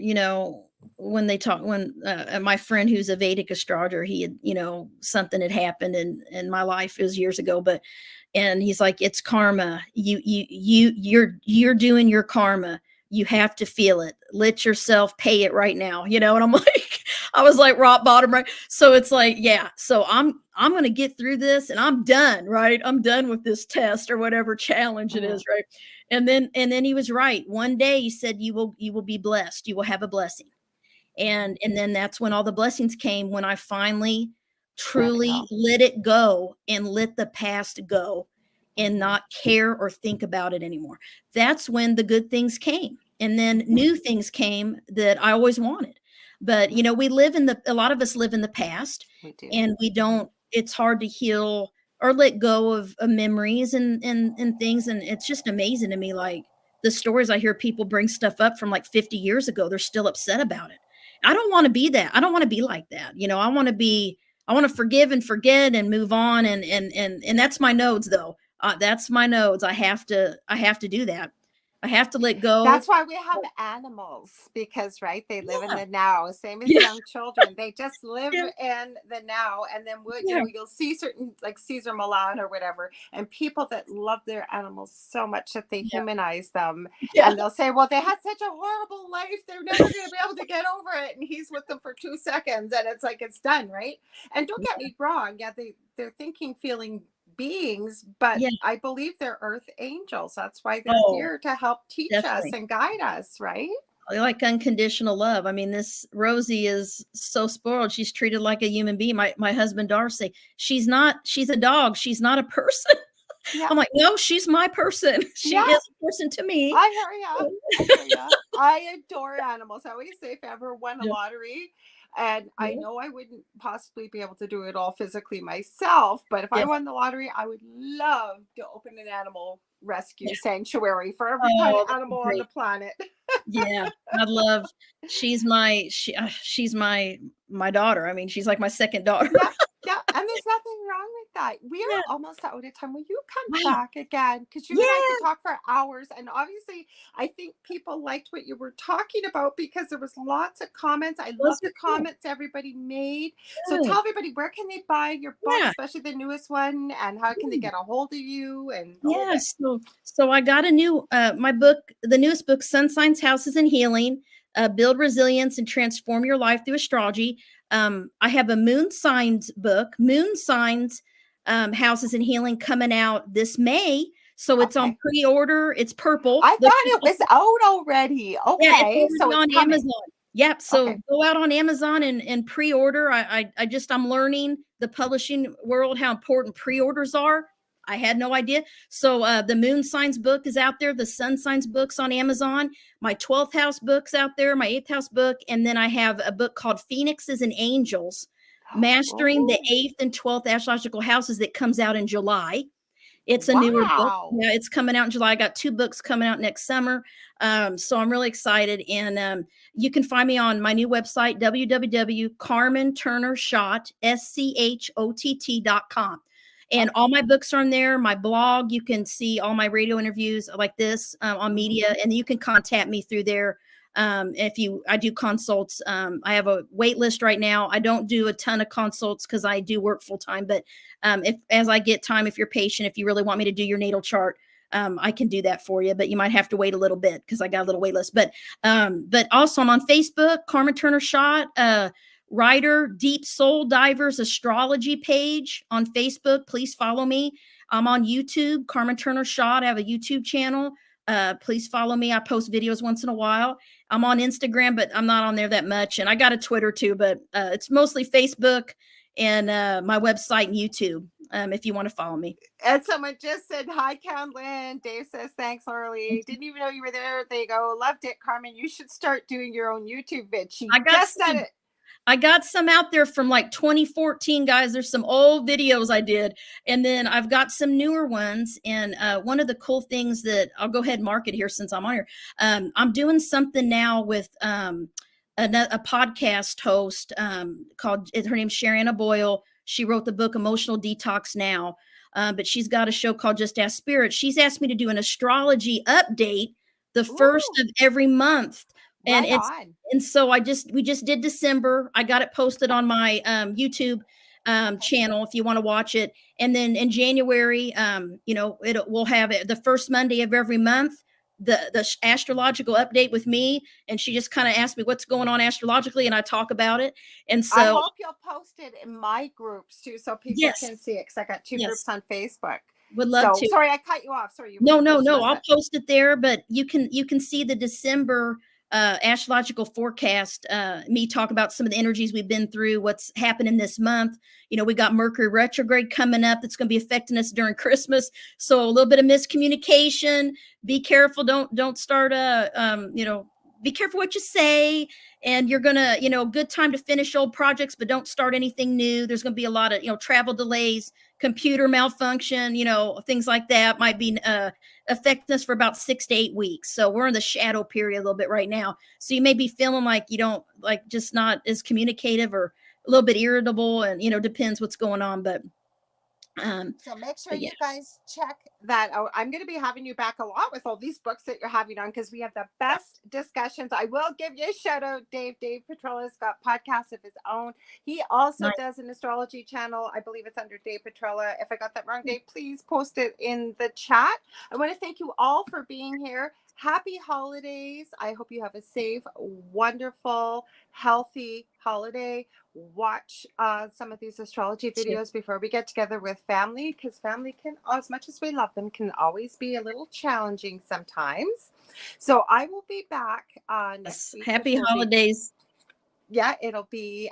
when they talk when, my friend who's a Vedic astrologer, he had, something had happened in my life. It was years ago, but and he's like, "It's karma. You're doing your karma. You have to feel it. Let yourself pay it right now." And I'm like, I was like rock bottom, right? So it's like, yeah. So I'm gonna get through this, and I'm done, right? I'm done with this test or whatever challenge it Mhm. is, right? And then he was right. One day he said, "You will be blessed. You will have a blessing." Mhm. And then that's when all the blessings came, when I finally Let it truly go. let it go and let the past go and Mhm. not care or think about it anymore. That's when the good things came. And then Mhm. new things came that I always wanted. But a lot of us live in the past, We do. and we Mhm. don't it's hard to heal or let go of memories and things. And it's just amazing to me, like the stories I hear, people bring stuff up from like 50 years ago, they're still upset about it. I don't want to be that. I don't want to be like that. I want to forgive and forget and move on. And that's my nodes though. That's my nodes. I have to do that. I have to let go. That's why we have animals, because right, they live in Yeah. the now, same as Yeah. young children. They just live Yeah. in the now. And then Yeah. you'll see certain, like Caesar Milan or whatever, and people that love their animals so much that they Yeah. humanize them, Yeah. and they'll say, well, they had such a horrible life, they're never going to be able to get over it, and he's with them for 2 seconds and it's like it's done, right? And don't get me wrong, yeah, they're thinking, feeling beings, but Yeah. I believe they're earth angels. That's why they're Oh, here, to help teach us definitely. and guide us, right? I like unconditional love. I mean, this Rosie is so spoiled. She's treated like a human being. My husband Darcy, she's not, she's a dog. She's not a person. Yeah. I'm like, no, she's my person. She Yeah. is a person to me. I hear ya. I hear ya. I adore animals. I always say, if I ever won a Yeah. lottery, and I Yeah. know I wouldn't possibly be able to do it all physically myself, but if I Yeah. won the lottery, I would love to open an animal rescue Yeah. sanctuary for every kind of Oh, that'd be animal on the great. planet. Yeah. I love, she's my daughter. I mean, she's like my second daughter. Yeah, yeah, and there's nothing wrong with that. We Yeah. are almost out of time. Will you come Wow. back again? Because you and I could Yeah. talk for hours. And obviously, I think people liked what you were talking about, because there was lots of comments. I love Those the are cool. comments everybody made. So Good. tell everybody, where can they buy your books, Yeah. especially the newest one, and how can they get a hold of you and all of Yeah, it? so I got a new my book, the newest book, Sun Signs, Houses, and Healing, Build Resilience and Transform Your Life Through Astrology. I have a Moon Signs book, Moon Signs, Houses, and Healing, coming out this May. So it's on Okay. pre-order. It's purple. I thought it was out already. Yeah, it's Okay. So already it's on coming. Amazon. Yep, so Okay. go out on Amazon and pre-order. I'm learning the publishing world, how important pre-orders are. I had no idea. So the Moon Signs book is out there, the Sun Signs book's on Amazon, my 12th house book's out there, my 8th house book, and then I have a book called Phoenixes and Angels, Mastering the Oh, 8th and 12th astrological houses, that comes out in July. It's a newer book. wow. Yeah, it's coming out in July. I got 2 books coming out next summer. So I'm really excited. And you can find me on my new website, www.carmenturner-shott, SCHOTT.com. And all Okay. my books are on there. My blog, you can see all my radio interviews like this on Mhm. media, and you can contact me through there. I do consults. I have a wait list right now. I don't do a ton of consults because I do work full time, but if as I get time, if you're patient, if you really want me to do your natal chart, I can do that for you, but you might have to wait a little bit because I got a little wait list. But also I'm on Facebook, Carmen Turner-Shott, writer, Deep Soul Divers astrology page on Facebook. Please follow me. I'm on YouTube, Carmen Turner-Shott. I have a YouTube channel. Please follow me. I post videos once in a while. I'm on Instagram, but I'm not on there that much. And I got a Twitter too, but it's mostly Facebook and my website and YouTube, if you want to follow me. And someone just said, hi, Lynn. Dave says, thanks, Lorelei. Didn't even know you were there. There you go. Loved it, Carmen. You should start doing your own YouTube vid. She I got just said some. it. I got some out there from like 2014, guys. There's some old videos I did, and then I've got some newer ones. And one of the cool things that I'll go ahead and market here since I'm on here, I'm doing something now with a podcast host called, her name's Sharon Boyle. She wrote the book Emotional Detox Now, but she's got a show called Just Ask Spirit. She's asked me to do an astrology update the first Ooh, of every month, and right it's on. and so we just did December. I got it posted on my YouTube Okay. channel if you want to watch it. And then in January, we'll have it the first Monday of every month, the astrological update with me. And she just kind of asked me what's going on astrologically, and I talk about it. And I so, hope you'll post it in my groups too, so people yes, can see it, because I got 2 groups yes, on Facebook. would love So to. sorry, I cut you off. Sorry, you were No, going to no, finish no. your I'll set. post it there, but you can see the December astrological forecast. Me talk about some of the energies we've been through, what's happening this month. We got Mercury retrograde coming up that's going to be affecting us during Christmas. So a little bit of miscommunication. Be careful. Don't start be careful what you say, and you're gonna, good time to finish old projects, but don't start anything new. There's gonna be a lot of, travel delays, computer malfunction, things like that might be affecting us for about 6 to 8 weeks. So we're in the shadow period a little bit right now. So you may be feeling like you don't like just not as communicative or a little bit irritable, and depends what's going on. Um, So make sure but yeah, you guys check that out. I'm going to be having you back a lot with all these books that you're having on, because we have the best discussions. I will give you a shout out, Dave. Dave Petrola's got podcasts of his own. He also nice. does an astrology channel. I believe it's under Dave Petrola. If I got that wrong, Dave, please post it in the chat. I want to thank you all for being here. Happy holidays. I hope you have a safe, wonderful, healthy holiday. Watch some of these astrology videos before we get together with family, because family can, as much as we love them, can always be a little challenging sometimes. So I will be back next Yes. week, which Happy will be, holidays. yeah, it'll be,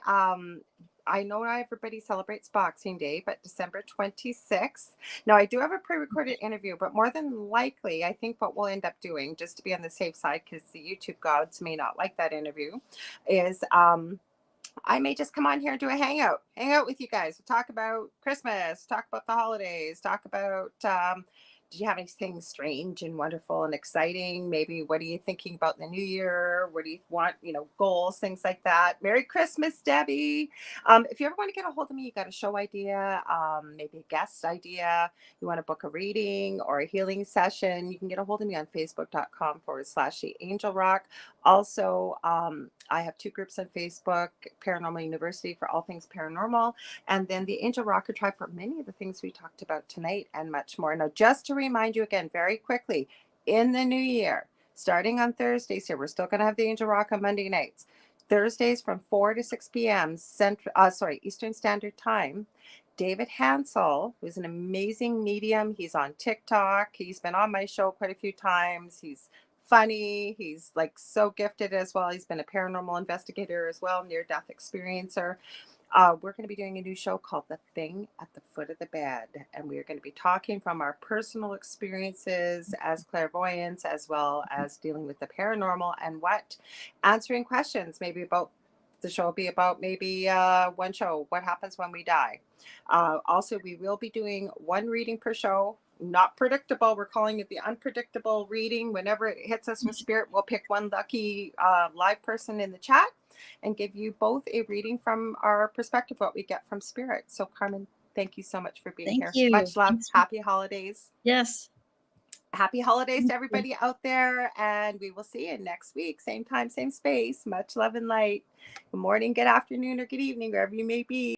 I know not everybody celebrates Boxing Day, but December 26th. Now, I do have a pre-recorded interview, but more than likely, I think what we'll end up doing, just to be on the safe side, because the YouTube gods may not like that interview, is I may just come on here and do a hang out with you guys. We'll talk about Christmas, talk about the holidays, talk about, do you have anything strange and wonderful and exciting? Maybe what are you thinking about in the new year? What do you want, goals, things like that. Merry Christmas, Debbie. If you ever want to get a hold of me, you got a show idea, maybe a guest idea, you want to book a reading or a healing session, you can get a hold of me on facebook.com/the Angel Rock. Also, I have 2 groups on Facebook, Paranormal University for all things paranormal, and then the Angel Rocker Tribe for many of the things we talked about tonight and much more. Now, just to remind you again, very quickly, in the new year, starting on Thursdays here, we're still going to have the Angel Rock on Monday nights. Thursdays from 4 to 6 p.m. Eastern Standard Time. David Hansel, who's an amazing medium. He's on TikTok. He's been on my show quite a few times. He's funny. He's like so gifted as well. He's been a paranormal investigator as well, near-death experiencer. We're going to be doing a new show called The Thing at the Foot of the Bed, and we are going to be talking from our personal experiences as clairvoyants, as well as dealing with the paranormal, and answering questions maybe about the show will be about, maybe one show, what happens when we die. Also, we will be doing 1 reading per show. Not predictable. We're calling it the unpredictable reading. Whenever it hits us with spirit, we'll pick 1 lucky live person in the chat and give you both a reading from our perspective, what we get from spirit. So, Carmen, thank you so much for being Thank here. you. Much love. Thanks. Happy holidays. Yes. Happy holidays Thank to you. everybody out there. And we will see you next week. Same time, same space. Much love and light. Good morning, good afternoon, or good evening, wherever you may be.